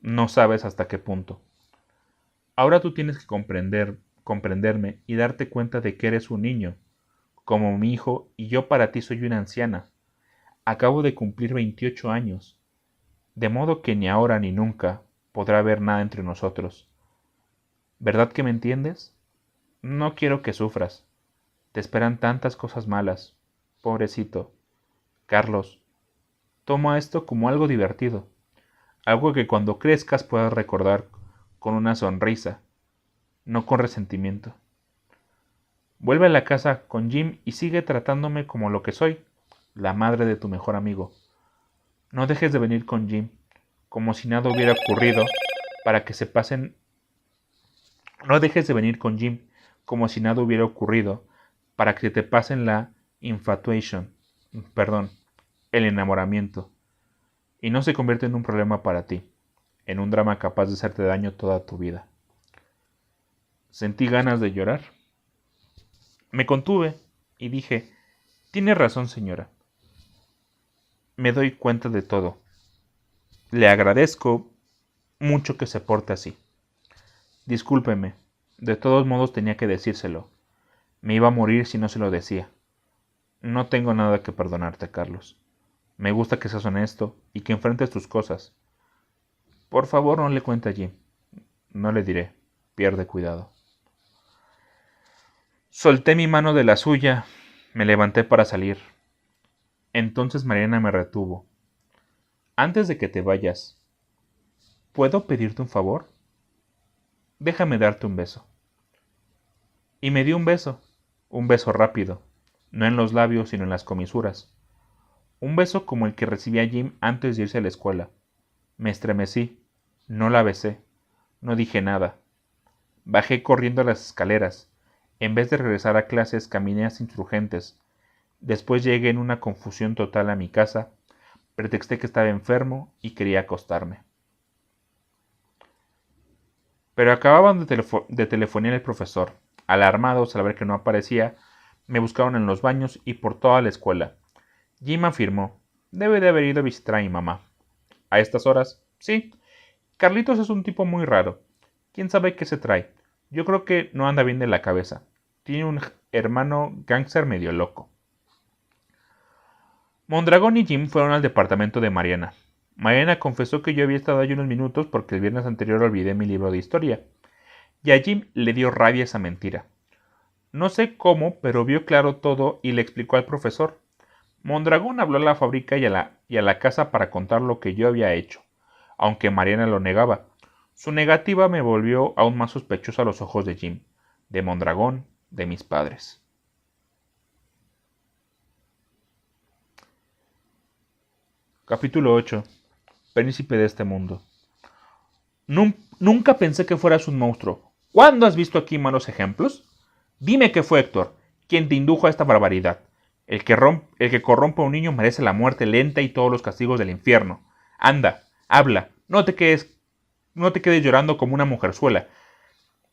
No sabes hasta qué punto. Ahora tú tienes que comprenderme y darte cuenta de que eres un niño, como mi hijo, y yo para ti soy una anciana. Acabo de cumplir 28 años, de modo que ni ahora ni nunca podrá haber nada entre nosotros. ¿Verdad que me entiendes? No quiero que sufras. Te esperan tantas cosas malas. Pobrecito. Carlos, toma esto como algo divertido, algo que cuando crezcas puedas recordar con una sonrisa, no con resentimiento. Vuelve a la casa con Jim y sigue tratándome como lo que soy, la madre de tu mejor amigo. No dejes de venir con Jim, como si nada hubiera ocurrido, para que se pasen... No dejes de venir con Jim, como si nada hubiera ocurrido, para que te pasen la el enamoramiento, y no se convierte en un problema para ti, en un drama capaz de hacerte daño toda tu vida. Sentí ganas de llorar. Me contuve y dije, tiene razón, señora. Me doy cuenta de todo. Le agradezco mucho que se porte así. Discúlpeme, de todos modos tenía que decírselo. Me iba a morir si no se lo decía. No tengo nada que perdonarte, Carlos. Me gusta que seas honesto y que enfrentes tus cosas. Por favor, no le cuente a Jim. No le diré. Pierde cuidado. Solté mi mano de la suya. Me levanté para salir. Entonces Mariana me retuvo. Antes de que te vayas, ¿puedo pedirte un favor? Déjame darte un beso. Y me dio un beso rápido, no en los labios sino en las comisuras. Un beso como el que recibía Jim antes de irse a la escuela. Me estremecí, no la besé, no dije nada. Bajé corriendo las escaleras. En vez de regresar a clases, caminé a Insurgentes. Después llegué en una confusión total a mi casa. Pretexté que estaba enfermo y quería acostarme. Pero acababan de telefonear el profesor. Alarmados al ver que no aparecía, me buscaron en los baños y por toda la escuela. Jim afirmó, debe de haber ido a visitar a mi mamá. ¿A estas horas? Sí. Carlitos es un tipo muy raro. ¿Quién sabe qué se trae? Yo creo que no anda bien de la cabeza. Tiene un hermano gángster medio loco. Mondragón y Jim fueron al departamento de Mariana. Mariana confesó que yo había estado allí unos minutos porque el viernes anterior olvidé mi libro de historia. Y a Jim le dio rabia esa mentira. No sé cómo, pero vio claro todo y le explicó al profesor. Mondragón habló a la fábrica y a la casa para contar lo que yo había hecho, aunque Mariana lo negaba. Su negativa me volvió aún más sospechoso a los ojos de Jim, de Mondragón, de mis padres. Capítulo 8. Príncipe de este mundo. Nunca pensé que fueras un monstruo. ¿Cuándo has visto aquí malos ejemplos? Dime qué fue Héctor, quien te indujo a esta barbaridad. El que corrompe a un niño merece la muerte lenta y todos los castigos del infierno. Anda, habla, no te quedes llorando como una mujerzuela.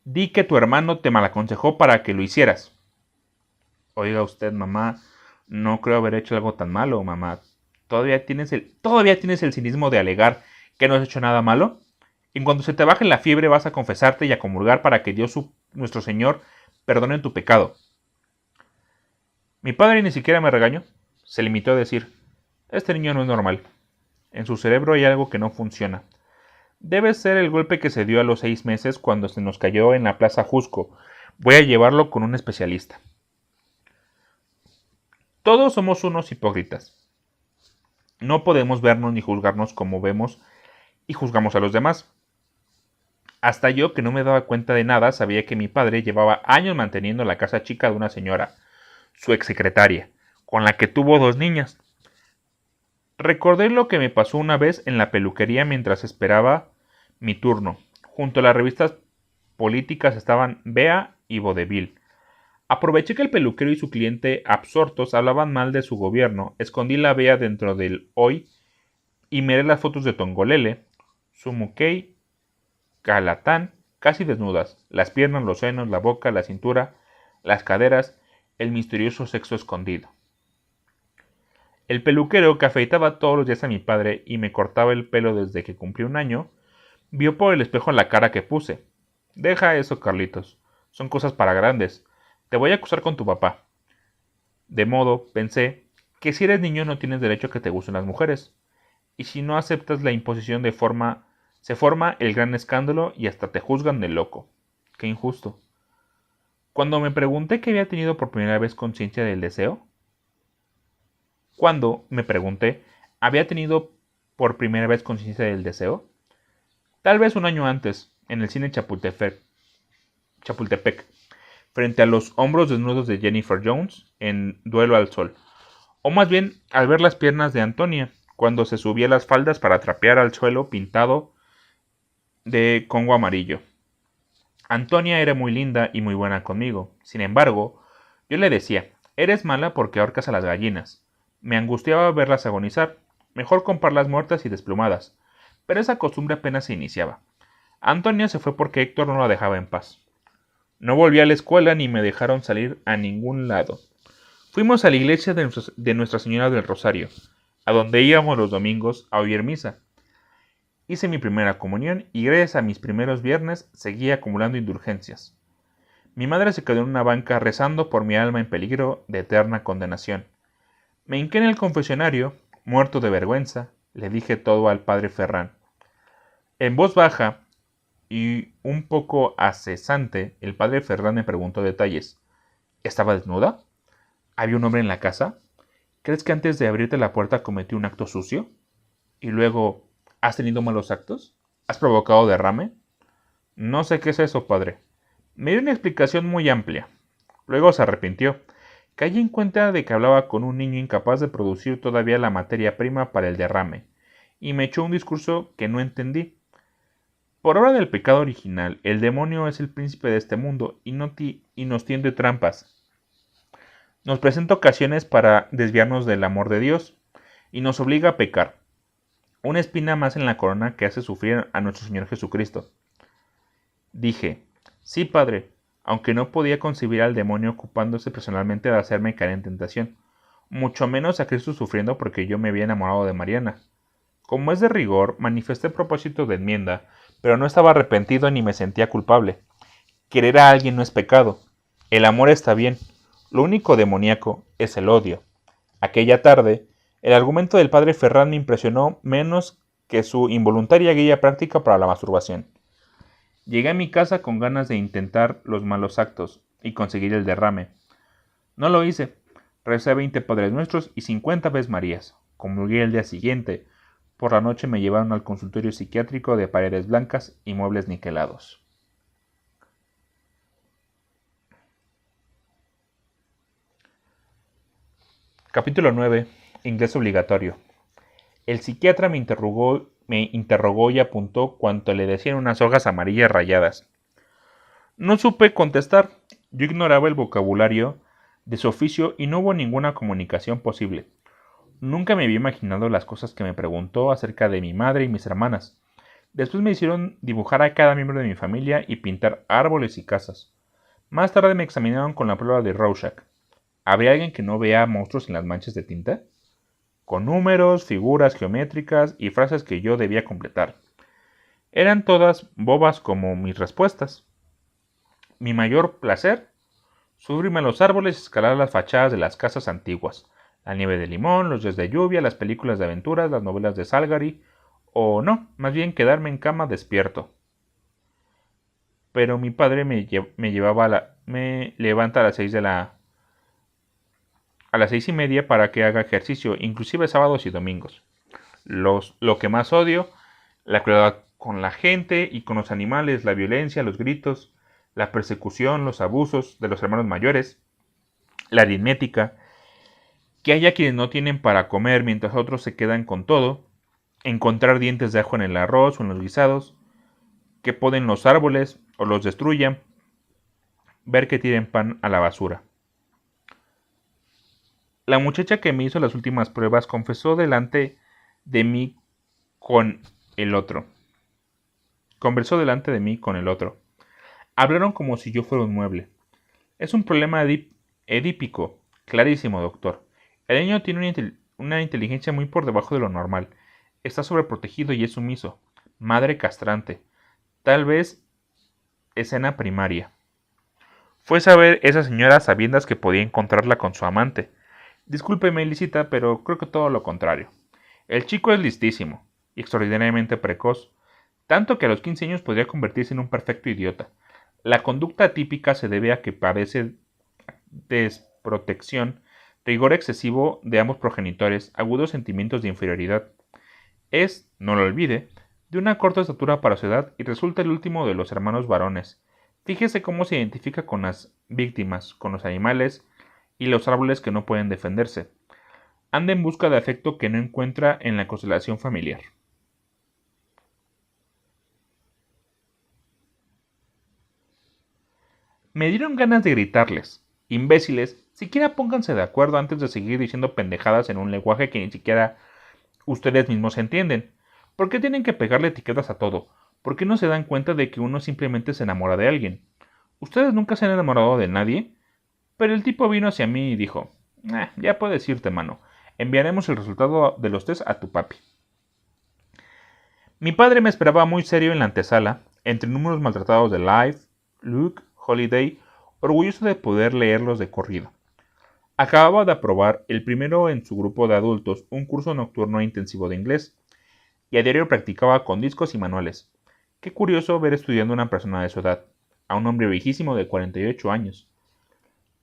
Di que tu hermano te malaconsejó para que lo hicieras. Oiga usted, mamá, no creo haber hecho algo tan malo, mamá. ¿Todavía tienes el cinismo de alegar que no has hecho nada malo? En cuanto se te baje la fiebre vas a confesarte y a comulgar para que Dios nuestro Señor perdone tu pecado. Mi padre ni siquiera me regañó. Se limitó a decir, este niño no es normal. En su cerebro hay algo que no funciona. Debe ser el golpe que se dio a los 6 meses cuando se nos cayó en la Plaza Jusco. Voy a llevarlo con un especialista. Todos somos unos hipócritas. No podemos vernos ni juzgarnos como vemos y juzgamos a los demás. Hasta yo, que no me daba cuenta de nada, sabía que mi padre llevaba años manteniendo la casa chica de una señora, su exsecretaria, con la que tuvo 2 niñas. Recordé lo que me pasó una vez en la peluquería mientras esperaba mi turno. Junto a las revistas políticas estaban Bea y Vodevil. Aproveché que el peluquero y su cliente absortos hablaban mal de su gobierno, escondí la Bea dentro del Hoy y miré las fotos de Tongolele, Sumukey, Calatán, casi desnudas, las piernas, los senos, la boca, la cintura, las caderas, el misterioso sexo escondido. El peluquero, que afeitaba todos los días a mi padre y me cortaba el pelo desde que cumplí 1 año, vio por el espejo la cara que puse. Deja eso, Carlitos. Son cosas para grandes. Te voy a acusar con tu papá. De modo, pensé, que si eres niño no tienes derecho a que te gusten las mujeres. Y si no aceptas la imposición se forma el gran escándalo y hasta te juzgan de loco. Qué injusto. Cuando me pregunté que había tenido por primera vez conciencia del deseo, había tenido por primera vez conciencia del deseo, tal vez 1 año antes, en el cine Chapultepec, frente a los hombros desnudos de Jennifer Jones en Duelo al Sol, o más bien al ver las piernas de Antonia, cuando se subía las faldas para trapear al suelo pintado de congo amarillo. Antonia era muy linda y muy buena conmigo. Sin embargo, yo le decía, eres mala porque ahorcas a las gallinas. Me angustiaba verlas agonizar, mejor comprarlas muertas y desplumadas. Pero esa costumbre apenas se iniciaba. Antonia se fue porque Héctor no la dejaba en paz. No volví a la escuela ni me dejaron salir a ningún lado. Fuimos a la iglesia de Nuestra Señora del Rosario, a donde íbamos los domingos a oír misa. Hice mi primera comunión y gracias a mis primeros viernes seguía acumulando indulgencias. Mi madre se quedó en una banca rezando por mi alma en peligro de eterna condenación. Me hinqué en el confesionario, muerto de vergüenza, le dije todo al padre Ferrán. En voz baja y un poco acesante, el padre Ferrán me preguntó detalles. ¿Estaba desnuda? ¿Había un hombre en la casa? ¿Crees que antes de abrirte la puerta cometí un acto sucio? Y luego, ¿has tenido malos actos? ¿Has provocado derrame? No sé qué es eso, padre. Me dio una explicación muy amplia. Luego se arrepintió. Caí en cuenta de que hablaba con un niño incapaz de producir todavía la materia prima para el derrame, y me echó un discurso que no entendí. Por obra del pecado original, el demonio es el príncipe de este mundo y nos tiende trampas. Nos presenta ocasiones para desviarnos del amor de Dios y nos obliga a pecar. Una espina más en la corona que hace sufrir a nuestro Señor Jesucristo. Dije, sí, padre, aunque no podía concebir al demonio ocupándose personalmente de hacerme caer en tentación, mucho menos a Cristo sufriendo porque yo me había enamorado de Mariana. Como es de rigor, manifesté propósito de enmienda, pero no estaba arrepentido ni me sentía culpable. Querer a alguien no es pecado. El amor está bien. Lo único demoníaco es el odio. Aquella tarde, el argumento del padre Ferran me impresionó menos que su involuntaria guía práctica para la masturbación. Llegué a mi casa con ganas de intentar los malos actos y conseguir el derrame. No lo hice. Recé 20 Padres Nuestros y 50 Aves Marías. Comulgué el día siguiente. Por la noche me llevaron al consultorio psiquiátrico de paredes blancas y muebles niquelados. Capítulo 9. Ingreso obligatorio. El psiquiatra me interrogó y apuntó cuanto le decían unas hojas amarillas rayadas. No supe contestar. Yo ignoraba el vocabulario de su oficio y no hubo ninguna comunicación posible. Nunca me había imaginado las cosas que me preguntó acerca de mi madre y mis hermanas. Después me hicieron dibujar a cada miembro de mi familia y pintar árboles y casas. Más tarde me examinaron con la prueba de Rorschach. ¿Habría alguien que no vea monstruos en las manchas de tinta? Con números, figuras geométricas y frases que yo debía completar. Eran todas bobas como mis respuestas. Mi mayor placer, subirme a los árboles y escalar las fachadas de las casas antiguas. La nieve de limón, los días de lluvia, las películas de aventuras, las novelas de Salgari, o no, más bien quedarme en cama despierto. Pero mi padre me levanta a las 6:30 para que haga ejercicio, inclusive sábados y domingos. Lo que más odio, la crueldad con la gente y con los animales, la violencia, los gritos, la persecución, los abusos de los hermanos mayores, la aritmética, que haya quienes no tienen para comer mientras otros se quedan con todo, encontrar dientes de ajo en el arroz o en los guisados, que poden los árboles o los destruyan, ver que tiren pan a la basura. La muchacha que me hizo las últimas pruebas confesó delante de mí con el otro. Conversó delante de mí con el otro. Hablaron como si yo fuera un mueble. Es un problema edípico. Clarísimo, doctor. El niño tiene una inteligencia muy por debajo de lo normal. Está sobreprotegido y es sumiso. Madre castrante. Tal vez escena primaria. Fue saber esa señora sabiendas que podía encontrarla con su amante. Discúlpeme, ilícita, pero creo que todo lo contrario. El chico es listísimo y extraordinariamente precoz, tanto que a los 15 años podría convertirse en un perfecto idiota. La conducta típica se debe a que padece desprotección, rigor excesivo de ambos progenitores, agudos sentimientos de inferioridad. Es, no lo olvide, de una corta estatura para su edad y resulta el último de los hermanos varones. Fíjese cómo se identifica con las víctimas, con los animales y los árboles que no pueden defenderse. Anda en busca de afecto que no encuentra en la constelación familiar. Me dieron ganas de gritarles. Imbéciles, siquiera pónganse de acuerdo antes de seguir diciendo pendejadas en un lenguaje que ni siquiera ustedes mismos entienden. ¿Por qué tienen que pegarle etiquetas a todo? ¿Por qué no se dan cuenta de que uno simplemente se enamora de alguien? ¿Ustedes nunca se han enamorado de nadie? Pero el tipo vino hacia mí y dijo, ya puedes irte, mano. Enviaremos el resultado de los test a tu papi. Mi padre me esperaba muy serio en la antesala, entre números maltratados de Life, Luke, Holiday, orgulloso de poder leerlos de corrido. Acababa de aprobar el primero en su grupo de adultos un curso nocturno intensivo de inglés, y a diario practicaba con discos y manuales. Qué curioso ver estudiando a una persona de su edad, a un hombre viejísimo de 48 años.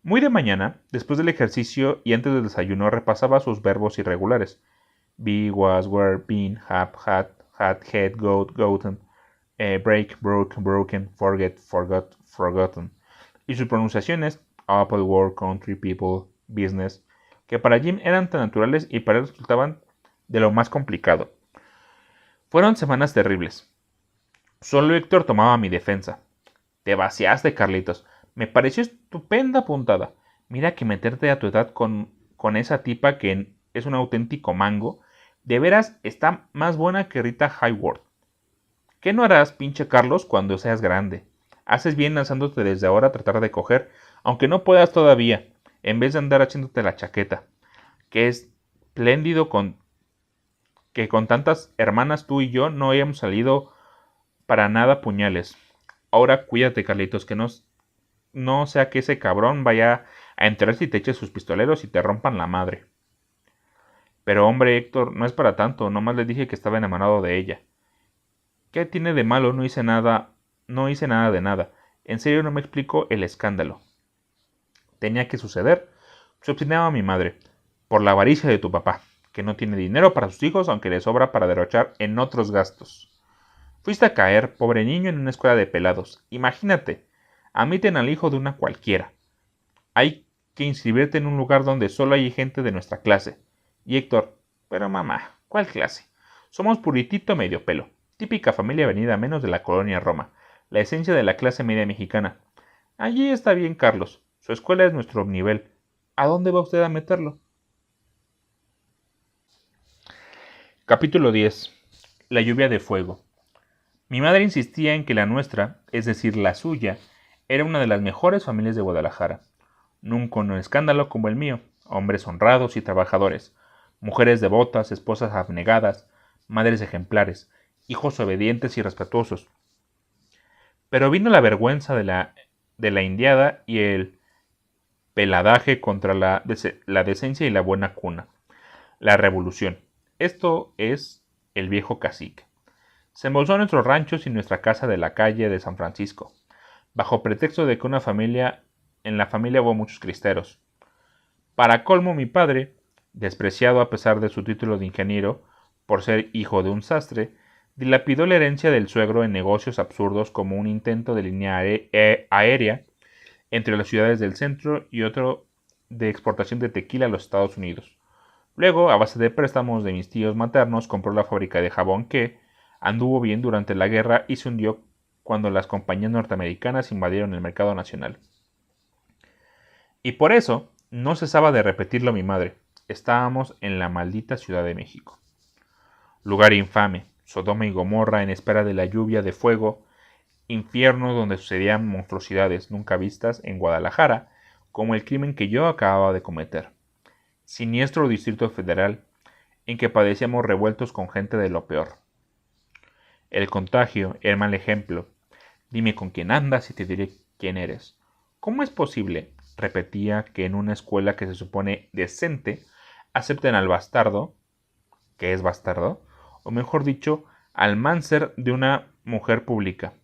Muy de mañana, después del ejercicio y antes del desayuno, repasaba sus verbos irregulares. Be, was, were, been, have, had, had, gotten, break, broke, broken, forget, forgot, forgotten. Y sus pronunciaciones, apple, work, country, people, business, que para Jim eran tan naturales y para él resultaban de lo más complicado. Fueron semanas terribles. Solo Héctor tomaba mi defensa. Te vaciaste, Carlitos. Me pareció estupenda puntada. Mira que meterte a tu edad con esa tipa que es un auténtico mango, de veras está más buena que Rita Hayworth. ¿Qué no harás, pinche Carlos, cuando seas grande? Haces bien lanzándote desde ahora a tratar de coger, aunque no puedas todavía, en vez de andar haciéndote la chaqueta. Que es espléndido que con tantas hermanas tú y yo no hayamos salido Para nada puñales. Ahora cuídate, Carlitos, que no sea que ese cabrón vaya a enterarse y te eche sus pistoleros y te rompan la madre. Pero hombre, Héctor, no es para tanto, nomás le dije que estaba enamorado de ella. ¿Qué tiene de malo? No hice nada de nada. En serio no me explico el escándalo. Tenía que suceder. Se obstinaba mi madre, por la avaricia de tu papá, que no tiene dinero para sus hijos, aunque le sobra para derrochar en otros gastos. Fuiste a caer, pobre niño, en una escuela de pelados. Imagínate, admiten al hijo de una cualquiera. Hay que inscribirte en un lugar donde solo hay gente de nuestra clase. Y Héctor, pero mamá, ¿cuál clase? Somos puritito medio pelo, típica familia venida menos de la colonia Roma, la esencia de la clase media mexicana. Allí está bien, Carlos. Su escuela es nuestro nivel. ¿A dónde va usted a meterlo? Capítulo 10. La lluvia de fuego. Mi madre insistía en que la nuestra, es decir, la suya, era una de las mejores familias de Guadalajara. Nunca un escándalo como el mío, hombres honrados y trabajadores, mujeres devotas, esposas abnegadas, madres ejemplares, hijos obedientes y respetuosos. Pero vino la vergüenza de la indiada y el peladaje contra la decencia y la buena cuna. La revolución. Esto es el viejo cacique. Se embolsó nuestros ranchos y nuestra casa de la calle de San Francisco, bajo pretexto de que en la familia hubo muchos cristeros. Para colmo, mi padre, despreciado a pesar de su título de ingeniero, por ser hijo de un sastre, dilapidó la herencia del suegro en negocios absurdos como un intento de línea aérea entre las ciudades del centro y otro de exportación de tequila a los Estados Unidos. Luego, a base de préstamos de mis tíos maternos, compró la fábrica de jabón que anduvo bien durante la guerra y se hundió cuando las compañías norteamericanas invadieron el mercado nacional. Y por eso, no cesaba de repetirlo mi madre, estábamos en la maldita Ciudad de México. Lugar infame, Sodoma y Gomorra en espera de la lluvia de fuego, infierno donde sucedían monstruosidades nunca vistas en Guadalajara, como el crimen que yo acababa de cometer. Siniestro Distrito Federal, en que padecíamos revueltos con gente de lo peor. El contagio, el mal ejemplo. Dime con quién andas y te diré quién eres. ¿Cómo es posible, repetía, que en una escuela que se supone decente acepten al bastardo, que es bastardo, o mejor dicho, al máncer de una mujer pública?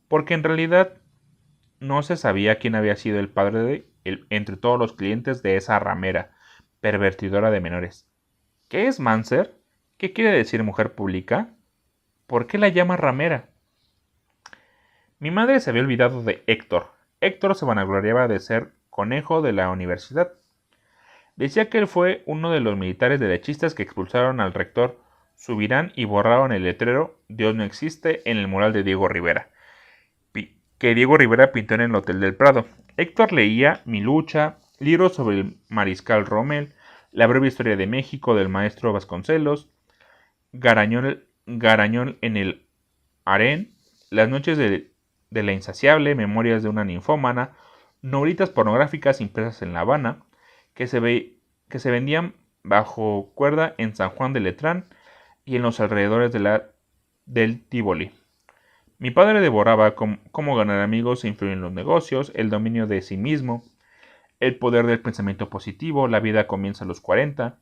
Porque en realidad no se sabía quién había sido el padre entre todos los clientes de esa ramera, pervertidora de menores. ¿Qué es máncer? ¿Qué quiere decir mujer pública? ¿Por qué la llama ramera? Mi madre se había olvidado de Héctor. Héctor se vanagloriaba de ser conejo de la universidad. Decía que él fue uno de los militares derechistas que expulsaron al rector Subirán y borraron el letrero Dios no existe en el mural de Diego Rivera, que Diego Rivera pintó en el Hotel del Prado. Héctor leía Mi lucha, libros sobre el mariscal Rommel, la breve historia de México del maestro Vasconcelos, Garañón en el harén, las noches de la insaciable, memorias de una ninfómana, novelitas pornográficas impresas en La Habana, que se vendían bajo cuerda en San Juan de Letrán y en los alrededores del Tívoli. Mi padre devoraba cómo ganar amigos e influir en los negocios, el dominio de sí mismo, el poder del pensamiento positivo, la vida comienza a los 40.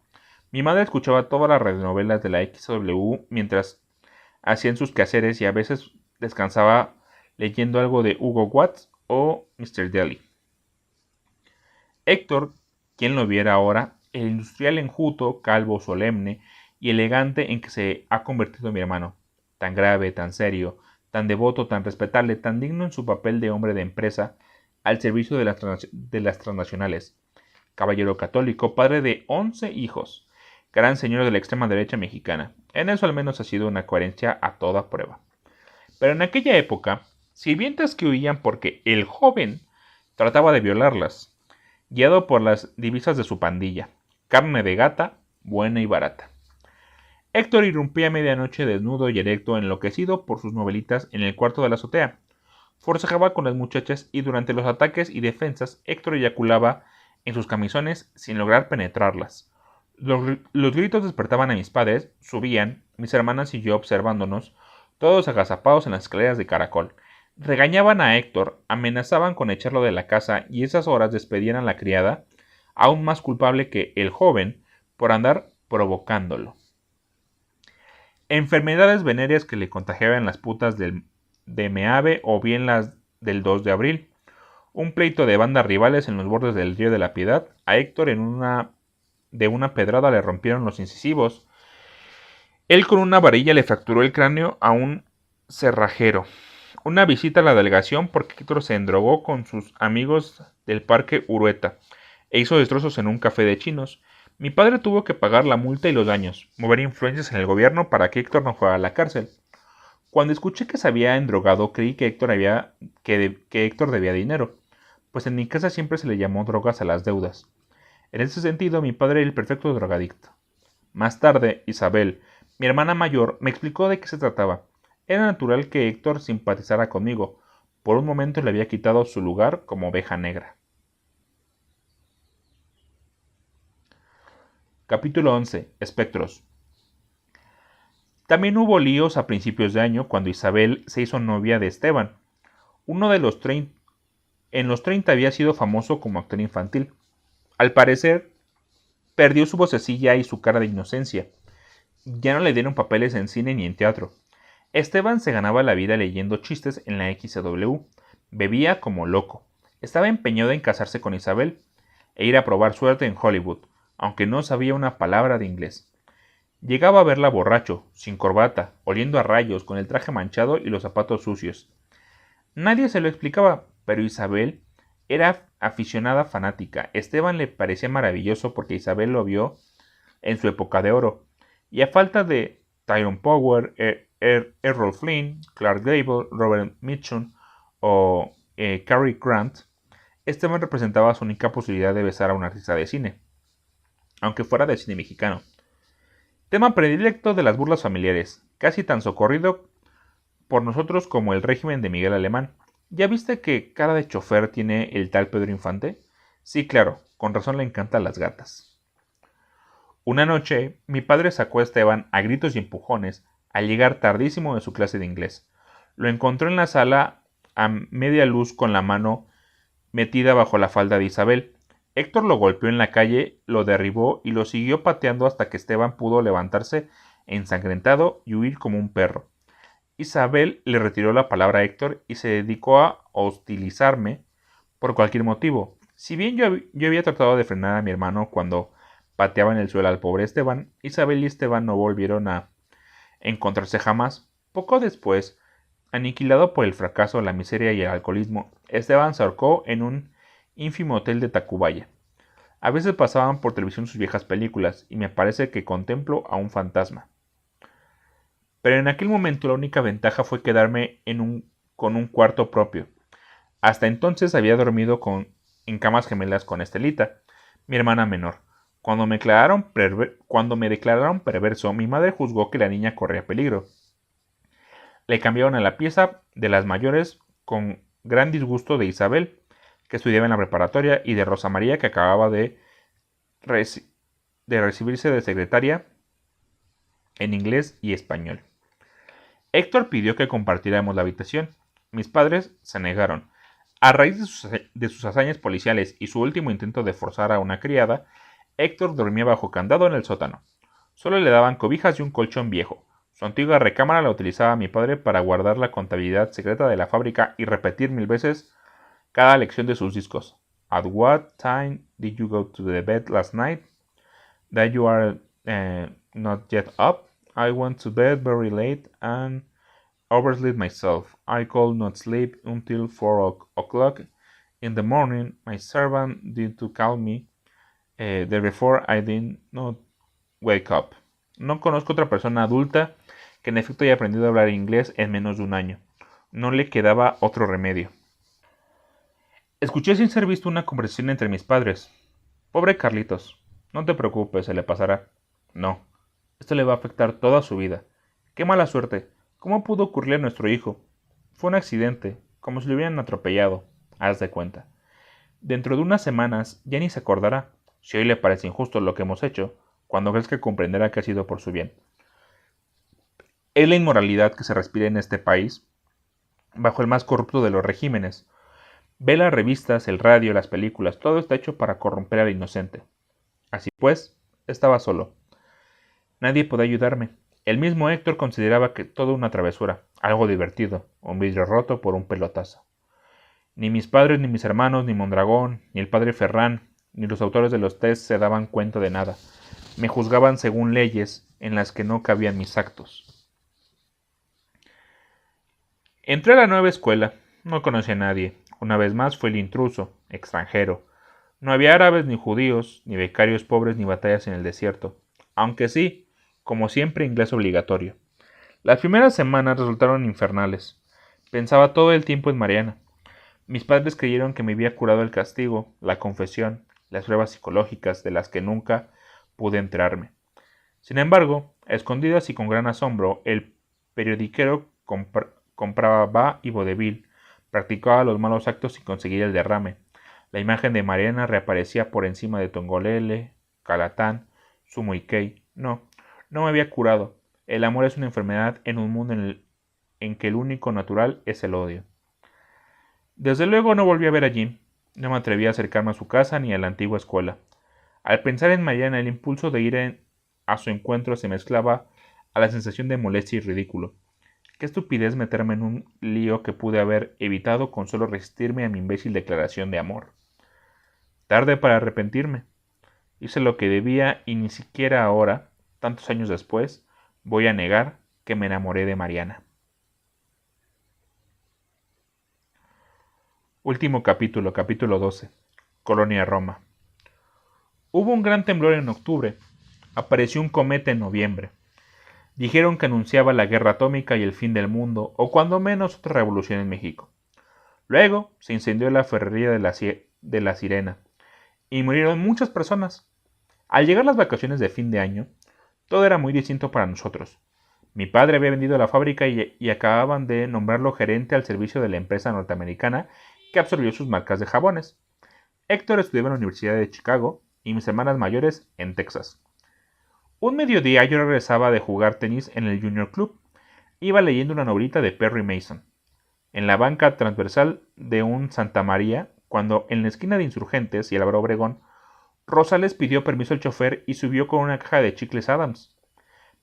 Mi madre escuchaba todas las radionovelas de la XW mientras hacían sus quehaceres y a veces descansaba leyendo algo de Hugo Watts o Mr. Daly. Héctor, quien lo viera ahora, el industrial enjuto, calvo, solemne y elegante en que se ha convertido mi hermano, tan grave, tan serio, tan devoto, tan respetable, tan digno en su papel de hombre de empresa al servicio de las transnacionales, caballero católico, padre de 11 hijos, gran señor de la extrema derecha mexicana. En eso al menos ha sido una coherencia a toda prueba. Pero en aquella época, sirvientas que huían porque el joven trataba de violarlas, guiado por las divisas de su pandilla, carne de gata, buena y barata. Héctor irrumpía a medianoche desnudo y erecto, enloquecido por sus novelitas en el cuarto de la azotea. Forcejaba con las muchachas y durante los ataques y defensas Héctor eyaculaba en sus camisones sin lograr penetrarlas. Los gritos despertaban a mis padres, subían, mis hermanas y yo observándonos, todos agazapados en las escaleras de caracol. Regañaban a Héctor, amenazaban con echarlo de la casa y esas horas despedían a la criada, aún más culpable que el joven, por andar provocándolo. Enfermedades venéreas que le contagiaban las putas de Meave o bien las del 2 de abril. Un pleito de bandas rivales en los bordes del río de la Piedad. A Héctor de una pedrada le rompieron los incisivos. Él con una varilla le fracturó el cráneo a un cerrajero. Una visita a la delegación porque Héctor se endrogó con sus amigos del parque Urueta e hizo destrozos en un café de chinos. Mi padre tuvo que pagar la multa y los daños, mover influencias en el gobierno para que Héctor no fuera a la cárcel. Cuando escuché que se había endrogado, creí que Héctor debía dinero, pues en mi casa siempre se le llamó drogas a las deudas. En ese sentido, mi padre era el perfecto drogadicto. Más tarde, Isabel, mi hermana mayor, me explicó de qué se trataba. Era natural que Héctor simpatizara conmigo. Por un momento le había quitado su lugar como oveja negra. Capítulo 11. Espectros. También hubo líos a principios de año cuando Isabel se hizo novia de Esteban. Uno de los 30, en los 30 había sido famoso como actor infantil. Al parecer, perdió su vocecilla y su cara de inocencia. Ya no le dieron papeles en cine ni en teatro. Esteban se ganaba la vida leyendo chistes en la XW. Bebía como loco. Estaba empeñado en casarse con Isabel e ir a probar suerte en Hollywood, aunque no sabía una palabra de inglés. Llegaba a verla borracho, sin corbata, oliendo a rayos, con el traje manchado y los zapatos sucios. Nadie se lo explicaba, pero Isabel era aficionada fanática. Esteban le parecía maravilloso porque Isabel lo vio en su época de oro. Y a falta de Tyrone Power, Errol Flynn, Clark Gable, Robert Mitchum o Cary Grant, Esteban representaba su única posibilidad de besar a un artista de cine, aunque fuera de cine mexicano. Tema predilecto de las burlas familiares, casi tan socorrido por nosotros como el régimen de Miguel Alemán. ¿Ya viste qué cara de chofer tiene el tal Pedro Infante? Sí, claro, con razón le encantan las gatas. Una noche, mi padre sacó a Esteban a gritos y empujones al llegar tardísimo de su clase de inglés. Lo encontró en la sala a media luz con la mano metida bajo la falda de Isabel. Héctor lo golpeó en la calle, lo derribó y lo siguió pateando hasta que Esteban pudo levantarse ensangrentado y huir como un perro. Isabel le retiró la palabra a Héctor y se dedicó a hostilizarme por cualquier motivo. Si bien yo había tratado de frenar a mi hermano cuando pateaba en el suelo al pobre Esteban, Isabel y Esteban no volvieron a encontrarse jamás. Poco después, aniquilado por el fracaso, la miseria y el alcoholismo, Esteban se ahorcó en un ínfimo hotel de Tacubaya. A veces pasaban por televisión sus viejas películas y me parece que contemplo a un fantasma. Pero en aquel momento la única ventaja fue quedarme con un cuarto propio. Hasta entonces había dormido en camas gemelas con Estelita, mi hermana menor. Cuando me declararon perverso, mi madre juzgó que la niña corría peligro. Le cambiaron a la pieza de las mayores con gran disgusto de Isabel, que estudiaba en la preparatoria, y de Rosa María, que acababa de recibirse de secretaria en inglés y español. Héctor pidió que compartiéramos la habitación. Mis padres se negaron. A raíz de sus hazañas policiales y su último intento de forzar a una criada, Héctor dormía bajo candado en el sótano. Solo le daban cobijas y un colchón viejo. Su antigua recámara la utilizaba mi padre para guardar la contabilidad secreta de la fábrica y repetir 1000 veces cada lección de sus discos. At what time did you go to the bed last night? That you are not yet up? I went to bed very late and overslept myself. I could not sleep until 4 o'clock in the morning. My servant did to call me. Therefore I did not wake up. No conozco otra persona adulta que en efecto haya aprendido a hablar inglés en menos de un año. No le quedaba otro remedio. Escuché sin ser visto una conversación entre mis padres. Pobre Carlitos, no te preocupes, se le pasará. No, esto le va a afectar toda su vida. Qué mala suerte. ¿Cómo pudo ocurrirle a nuestro hijo? Fue un accidente, como si lo hubieran atropellado. Haz de cuenta. Dentro de unas semanas ya ni se acordará. Si hoy le parece injusto lo que hemos hecho, cuando crezca comprenderá que ha sido por su bien. Es la inmoralidad que se respira en este país, bajo el más corrupto de los regímenes. Ve las revistas, el radio, las películas, todo está hecho para corromper al inocente. Así pues, estaba solo. Nadie podía ayudarme. El mismo Héctor consideraba que todo una travesura, algo divertido, un vidrio roto por un pelotazo. Ni mis padres, ni mis hermanos, ni Mondragón, ni el padre Ferrán, ni los autores de los tests se daban cuenta de nada. Me juzgaban según leyes en las que no cabían mis actos. Entré a la nueva escuela. No conocí a nadie. Una vez más fue el intruso, extranjero. No había árabes ni judíos, ni becarios pobres ni batallas en el desierto. Aunque sí, como siempre, inglés obligatorio. Las primeras semanas resultaron infernales. Pensaba todo el tiempo en Mariana. Mis padres creyeron que me había curado el castigo, la confesión, las pruebas psicológicas de las que nunca pude enterarme. Sin embargo, a escondidas y con gran asombro, el periodiquero compraba va y vodevil, practicaba los malos actos y conseguía el derrame. La imagen de Mariana reaparecía por encima de Tongolele, Calatán, Sumo y Kei. No me había curado. El amor es una enfermedad en un mundo en que el único natural es el odio. Desde luego no volví a ver a Jim. No me atreví a acercarme a su casa ni a la antigua escuela. Al pensar en Mariana, el impulso de ir a su encuentro se mezclaba a la sensación de molestia y ridículo. Qué estupidez meterme en un lío que pude haber evitado con solo resistirme a mi imbécil declaración de amor. Tarde para arrepentirme. Hice lo que debía y ni siquiera ahora, tantos años después, voy a negar que me enamoré de Mariana. Último capítulo, capítulo 12. Colonia Roma. Hubo un gran temblor en octubre. Apareció un cometa en noviembre. Dijeron que anunciaba la guerra atómica y el fin del mundo, o cuando menos otra revolución en México. Luego se incendió la ferrería de la Sirena, y murieron muchas personas. Al llegar las vacaciones de fin de año, todo era muy distinto para nosotros. Mi padre había vendido la fábrica y acababan de nombrarlo gerente al servicio de la empresa norteamericana que absorbió sus marcas de jabones. Héctor estudiaba en la Universidad de Chicago y mis hermanas mayores en Texas. Un mediodía yo regresaba de jugar tenis en el Junior Club. Iba leyendo una novelita de Perry Mason, en la banca transversal de un Santa María, cuando en la esquina de Insurgentes y el Álvaro Obregón, Rosales pidió permiso al chofer y subió con una caja de chicles Adams.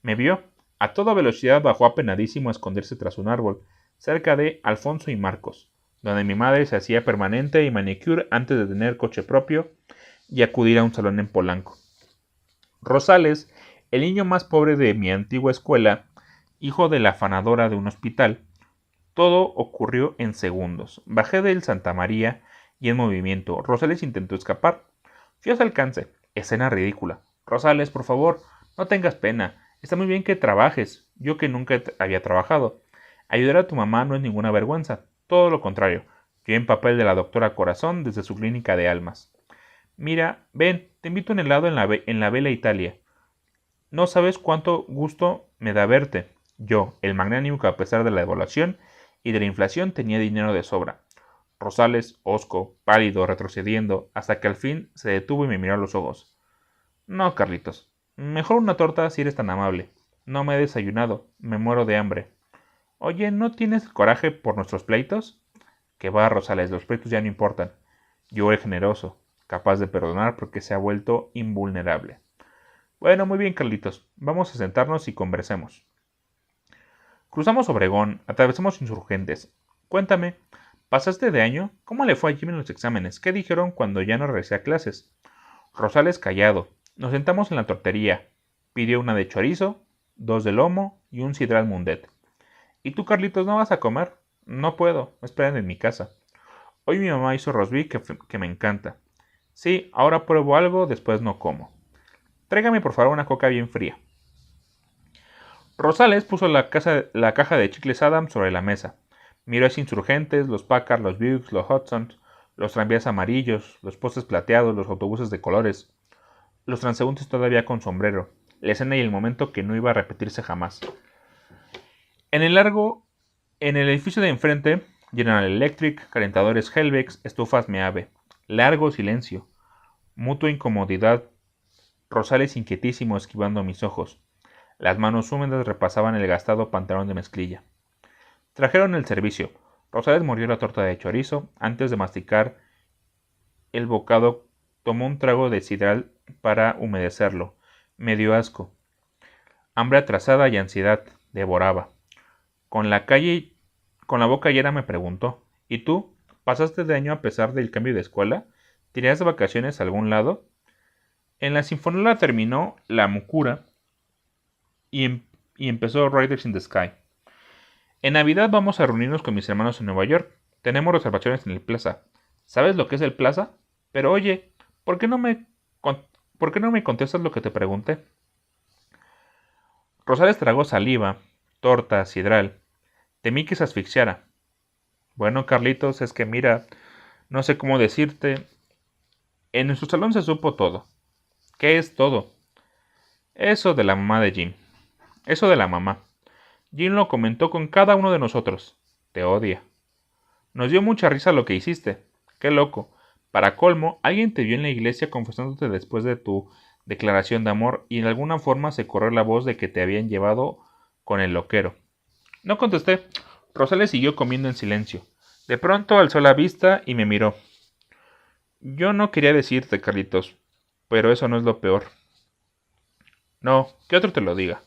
Me vio. A toda velocidad bajó apenadísimo a esconderse tras un árbol, cerca de Alfonso y Marcos, donde mi madre se hacía permanente y manicure antes de tener coche propio y acudir a un salón en Polanco. Rosales, el niño más pobre de mi antigua escuela, hijo de la afanadora de un hospital. Todo ocurrió en segundos. Bajé del Santa María y en movimiento. Rosales intentó escapar. Fui a su alcance. Escena ridícula. Rosales, por favor, no tengas pena. Está muy bien que trabajes. Yo que nunca había trabajado. Ayudar a tu mamá no es ninguna vergüenza. Todo lo contrario. Yo en papel de la doctora Corazón desde su clínica de almas. Mira, ven, te invito a un helado en la Bella Italia. No sabes cuánto gusto me da verte. Yo, el magnánimo que a pesar de la devaluación y de la inflación tenía dinero de sobra. Rosales, hosco, pálido, retrocediendo, hasta que al fin se detuvo y me miró a los ojos. No, Carlitos. Mejor una torta si eres tan amable. No me he desayunado. Me muero de hambre. Oye, ¿no tienes el coraje por nuestros pleitos? Que va, Rosales, los pleitos ya no importan. Yo era generoso, capaz de perdonar porque se ha vuelto invulnerable. Bueno, muy bien, Carlitos. Vamos a sentarnos y conversemos. Cruzamos Obregón, atravesamos Insurgentes. Cuéntame, ¿pasaste de año? ¿Cómo le fue a Jim en los exámenes? ¿Qué dijeron cuando ya no regresé a clases? Rosales callado. Nos sentamos en la tortería. Pidió una de chorizo, 2 de lomo y un sidral mundet. ¿Y tú, Carlitos, no vas a comer? No puedo, me esperan en mi casa. Hoy mi mamá hizo rosbif que me encanta. Sí, ahora pruebo algo, después no como. Tráigame por favor una coca bien fría. Rosales puso la caja de chicles Adams sobre la mesa. Miró a Insurgentes, los Packard, los Buicks, los Hudsons, los tranvías amarillos, los postes plateados, los autobuses de colores, los transeúntes todavía con sombrero, la escena y el momento que no iba a repetirse jamás. En el edificio de enfrente, General Electric, calentadores Helvex, estufas Meave. Largo silencio. Mutua incomodidad. Rosales inquietísimo esquivando mis ojos. Las manos húmedas repasaban el gastado pantalón de mezclilla. Trajeron el servicio. Rosales mordió la torta de chorizo. Antes de masticar el bocado, tomó un trago de sidral para humedecerlo. Me dio asco. Hambre atrasada y ansiedad. Devoraba. Con la boca llena me preguntó: ¿Y tú? ¿Pasaste de año a pesar del cambio de escuela? ¿Tirías de vacaciones a algún lado? En la sinfonía terminó la mucura y empezó Riders in the Sky. En Navidad vamos a reunirnos con mis hermanos en Nueva York. Tenemos reservaciones en el Plaza. ¿Sabes lo que es el Plaza? Pero oye, ¿por qué no me contestas lo que te pregunté? Rosales tragó saliva, torta, sidral. Temí que se asfixiara. Bueno, Carlitos, es que mira, no sé cómo decirte. En nuestro salón se supo todo. ¿Qué es todo? Eso de la mamá de Jim. Eso de la mamá. Jim lo comentó con cada uno de nosotros. Te odia. Nos dio mucha risa lo que hiciste. Qué loco. Para colmo, alguien te vio en la iglesia confesándote después de tu declaración de amor y de alguna forma se corrió la voz de que te habían llevado con el loquero. No contesté. Rosales siguió comiendo en silencio. De pronto alzó la vista y me miró. Yo no quería decirte, Carlitos, pero eso no es lo peor. No, que otro te lo diga.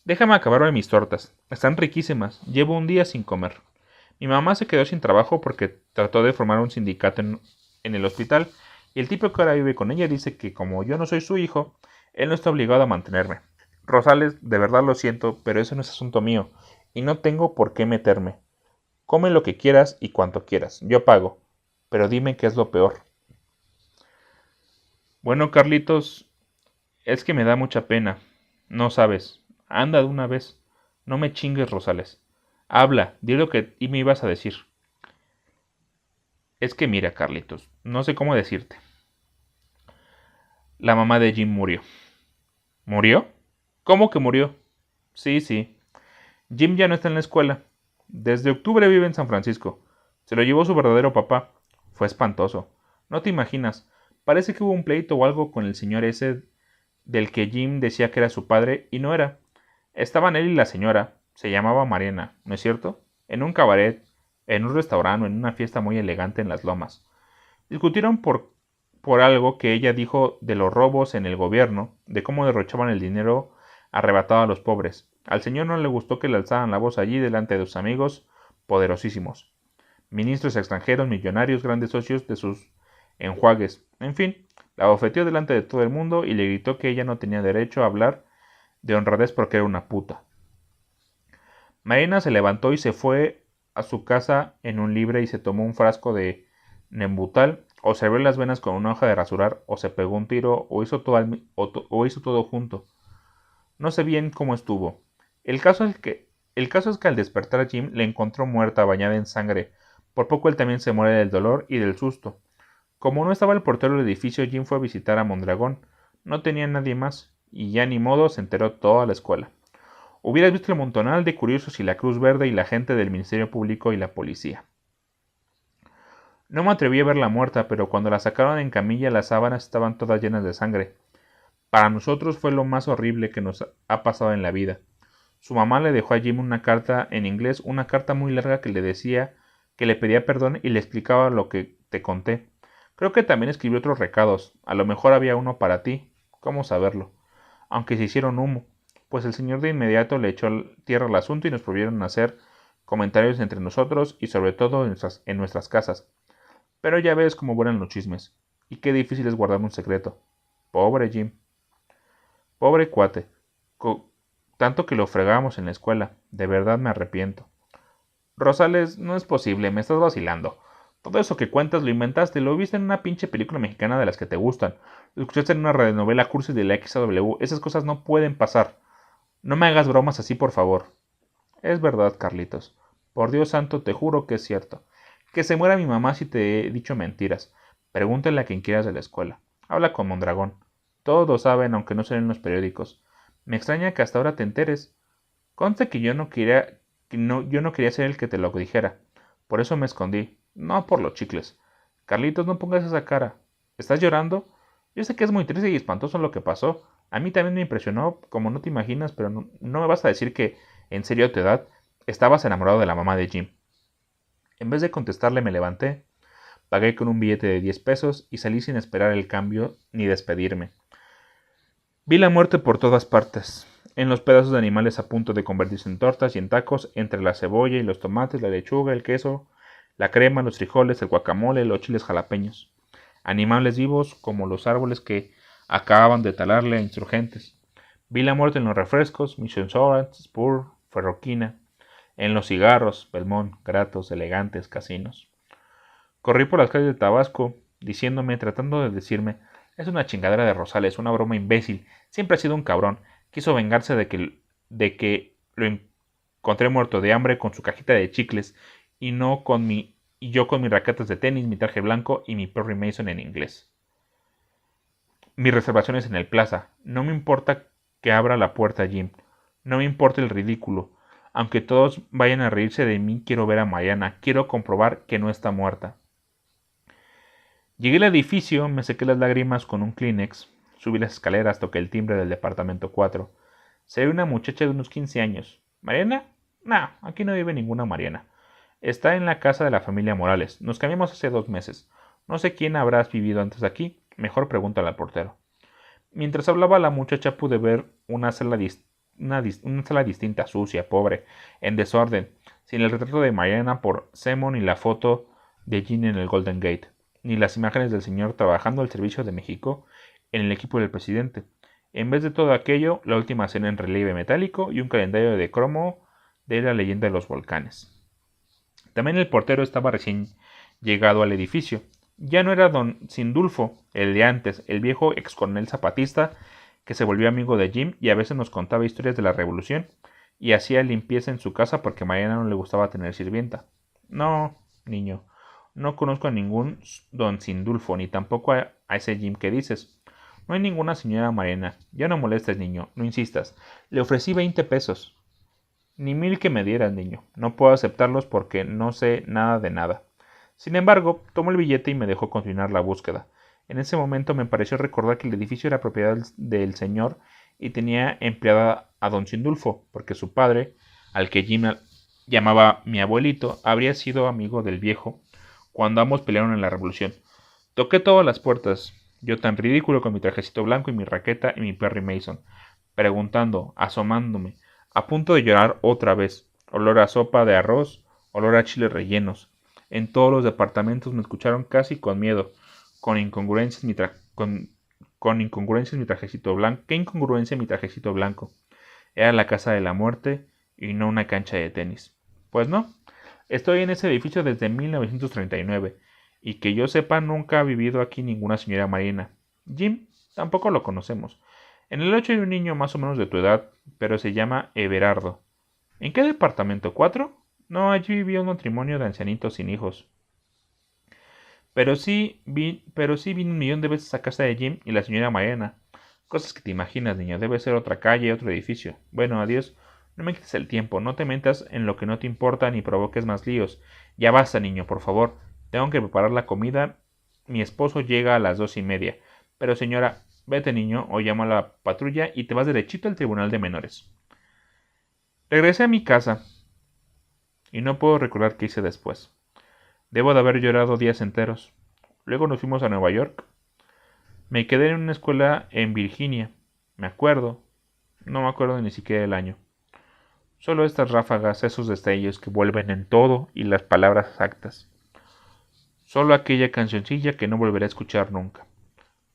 Déjame acabarme mis tortas. Están riquísimas. Llevo un día sin comer. Mi mamá se quedó sin trabajo porque trató de formar un sindicato en el hospital y el tipo que ahora vive con ella dice que como yo no soy su hijo, él no está obligado a mantenerme. Rosales, de verdad lo siento, pero eso no es asunto mío y no tengo por qué meterme. Come lo que quieras y cuanto quieras. Yo pago. Pero dime qué es lo peor. Bueno, Carlitos, es que me da mucha pena. No sabes. Anda de una vez. No me chingues, Rosales. Habla, di lo que me ibas a decir. Es que mira, Carlitos, no sé cómo decirte. La mamá de Jim murió. ¿Murió? ¿Cómo que murió? Sí, sí. Jim ya no está en la escuela. Desde octubre vive en San Francisco. Se lo llevó su verdadero papá. Fue espantoso. No te imaginas. Parece que hubo un pleito o algo con el señor ese del que Jim decía que era su padre y no era. Estaban él y la señora. Se llamaba Mariana, ¿no es cierto? En un cabaret, en un restaurante o en una fiesta muy elegante en las lomas. Discutieron por algo que ella dijo de los robos en el gobierno, de cómo derrochaban el dinero arrebatado a los pobres. Al señor no le gustó que le alzaran la voz allí delante de sus amigos poderosísimos. Ministros extranjeros, millonarios, grandes socios de sus enjuagues. En fin, la bofeteó delante de todo el mundo y le gritó que ella no tenía derecho a hablar de honradez porque era una puta. Marina se levantó y se fue a su casa en un libre y se tomó un frasco de Nembutal, o se abrió las venas con una hoja de rasurar, o se pegó un tiro, o hizo todo junto. No sé bien cómo estuvo. El caso es que al despertar a Jim le encontró muerta, bañada en sangre. Por poco él también se muere del dolor y del susto. Como no estaba el portero del edificio, Jim fue a visitar a Mondragón. No tenía nadie más, y ya ni modo se enteró toda la escuela. Hubieras visto el montonal de curiosos y la Cruz Verde y la gente del Ministerio Público y la policía. No me atreví a verla muerta, pero cuando la sacaron en camilla las sábanas estaban todas llenas de sangre. Para nosotros fue lo más horrible que nos ha pasado en la vida. Su mamá le dejó a Jim una carta en inglés, una carta muy larga que le decía que le pedía perdón y le explicaba lo que te conté. Creo que también escribió otros recados. A lo mejor había uno para ti. ¿Cómo saberlo? Aunque se hicieron humo, pues el señor de inmediato le echó tierra al asunto y nos prohibieron hacer comentarios entre nosotros y sobre todo en nuestras casas. Pero ya ves cómo vuelan los chismes. Y qué difícil es guardar un secreto. Pobre Jim. Pobre cuate. Tanto que lo fregamos en la escuela. De verdad me arrepiento. Rosales, no es posible, me estás vacilando. Todo eso que cuentas lo inventaste, lo viste en una pinche película mexicana de las que te gustan. Lo escuchaste en una radionovela cursi de la XW. Esas cosas no pueden pasar. No me hagas bromas así, por favor. Es verdad, Carlitos. Por Dios santo, te juro que es cierto. Que se muera mi mamá si te he dicho mentiras. Pregúntale a quien quieras de la escuela. Habla con Mondragón. Todos lo saben, aunque no salen en los periódicos. Me extraña que hasta ahora te enteres. Conste que yo no quería ser el que te lo dijera. Por eso me escondí. No por los chicles. Carlitos, no pongas esa cara. ¿Estás llorando? Yo sé que es muy triste y espantoso lo que pasó. A mí también me impresionó, como no te imaginas, pero no me vas a decir que, en serio a tu edad, estabas enamorado de la mamá de Jim. En vez de contestarle me levanté, pagué con un billete de 10 pesos y salí sin esperar el cambio ni despedirme. Vi la muerte por todas partes, en los pedazos de animales a punto de convertirse en tortas y en tacos, entre la cebolla y los tomates, la lechuga, el queso, la crema, los frijoles, el guacamole, los chiles jalapeños. Animales vivos como los árboles que acababan de talarle a insurgentes. Vi la muerte en los refrescos, Mission Soda, Spur, Ferroquina, en los cigarros, Belmont, Gratos, elegantes, casinos. Corrí por las calles de Tabasco, tratando de decirme, es una chingadera de Rosales, una broma imbécil, siempre ha sido un cabrón, quiso vengarse de que lo encontré muerto de hambre con su cajita de chicles y yo con mis raquetas de tenis, mi traje blanco y mi Perry Mason en inglés. Mis reservaciones en el Plaza, no me importa que abra la puerta Jim, no me importa el ridículo, aunque todos vayan a reírse de mí, quiero ver a Mariana, quiero comprobar que no está muerta. Llegué al edificio, me sequé las lágrimas con un Kleenex, subí las escaleras, toqué el timbre del departamento 4. Se ve una muchacha de unos 15 años. ¿Mariana? No, aquí no vive ninguna Mariana. Está en la casa de la familia Morales. Nos cambiamos hace 2 meses. No sé quién habrás vivido antes aquí. Mejor pregúntale al portero. Mientras hablaba la muchacha pude ver una sala distinta, sucia, pobre, en desorden, sin el retrato de Mariana por Semon y la foto de Jean en el Golden Gate, ni las imágenes del señor trabajando al servicio de México en el equipo del presidente. En vez de todo aquello, la última cena en relieve metálico y un calendario de cromo de la leyenda de los volcanes. También el portero estaba recién llegado al edificio. Ya no era don Sindulfo, el de antes, el viejo ex coronel zapatista que se volvió amigo de Jim y a veces nos contaba historias de la revolución y hacía limpieza en su casa porque a Mariana no le gustaba tener sirvienta. No, niño, no conozco a ningún don Sindulfo, ni tampoco a ese Jim que dices. No hay ninguna señora Mariana. Ya no molestes, niño, no insistas. Le ofrecí 20 pesos. Ni 1000 que me dieras, niño. No puedo aceptarlos porque no sé nada de nada. Sin embargo, tomó el billete y me dejó continuar la búsqueda. En ese momento me pareció recordar que el edificio era propiedad del señor y tenía empleada a don Sindulfo, porque su padre, al que Jim llamaba mi abuelito, habría sido amigo del viejo cuando ambos pelearon en la revolución. Toqué todas las puertas, yo tan ridículo con mi trajecito blanco y mi raqueta y mi Perry Mason, preguntando, asomándome, a punto de llorar otra vez. Olor a sopa de arroz, olor a chiles rellenos. En todos los departamentos me escucharon casi con miedo, con incongruencias con incongruencias mi trajecito blanco. ¿Qué incongruencia mi trajecito blanco? Era la casa de la muerte y no una cancha de tenis. Pues no, estoy en ese edificio desde 1939 y que yo sepa nunca ha vivido aquí ninguna señora Marina. Jim, tampoco lo conocemos. En el 8 hay un niño más o menos de tu edad, pero se llama Everardo. ¿En qué departamento? ¿4? No, allí vivía un matrimonio de ancianitos sin hijos. Pero sí vi un millón de veces a casa de Jim y la señora Mariana. Cosas que te imaginas, niño. Debe ser otra calle, otro edificio. Bueno, adiós. No me quites el tiempo. No te metas en lo que no te importa ni provoques más líos. Ya basta, niño, por favor. Tengo que preparar la comida. Mi esposo llega a las 2:30. Pero señora, vete, niño, o llamo a la patrulla y te vas derechito al tribunal de menores. Regresé a mi casa y no puedo recordar qué hice después. Debo de haber llorado días enteros. Luego nos fuimos a Nueva York. Me quedé en una escuela en Virginia. Me acuerdo. No me acuerdo ni siquiera el año. Solo estas ráfagas, esos destellos que vuelven en todo y las palabras exactas. Solo aquella cancioncilla que no volveré a escuchar nunca.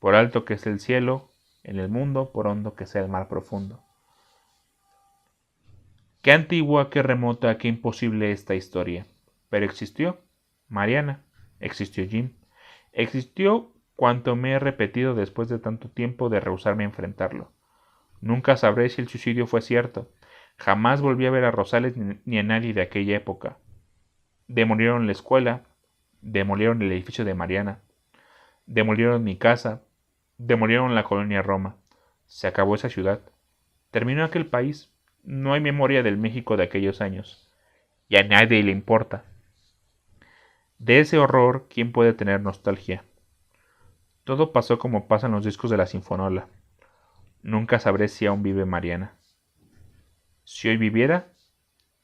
Por alto que es el cielo, en el mundo, por hondo que sea el mar profundo. Qué antigua, qué remota, qué imposible esta historia. Pero existió. Mariana. Existió Jim. Existió cuanto me he repetido después de tanto tiempo de rehusarme a enfrentarlo. Nunca sabré si el suicidio fue cierto. Jamás volví a ver a Rosales ni a nadie de aquella época. Demolieron la escuela, demolieron el edificio de Mariana, demolieron mi casa, demolieron la colonia Roma. Se acabó esa ciudad. Terminó aquel país. No hay memoria del México de aquellos años. Y a nadie le importa. De ese horror, ¿quién puede tener nostalgia? Todo pasó como pasa en los discos de la Sinfonola. Nunca sabré si aún vive Mariana. Si hoy viviera,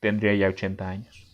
tendría ya 80 años.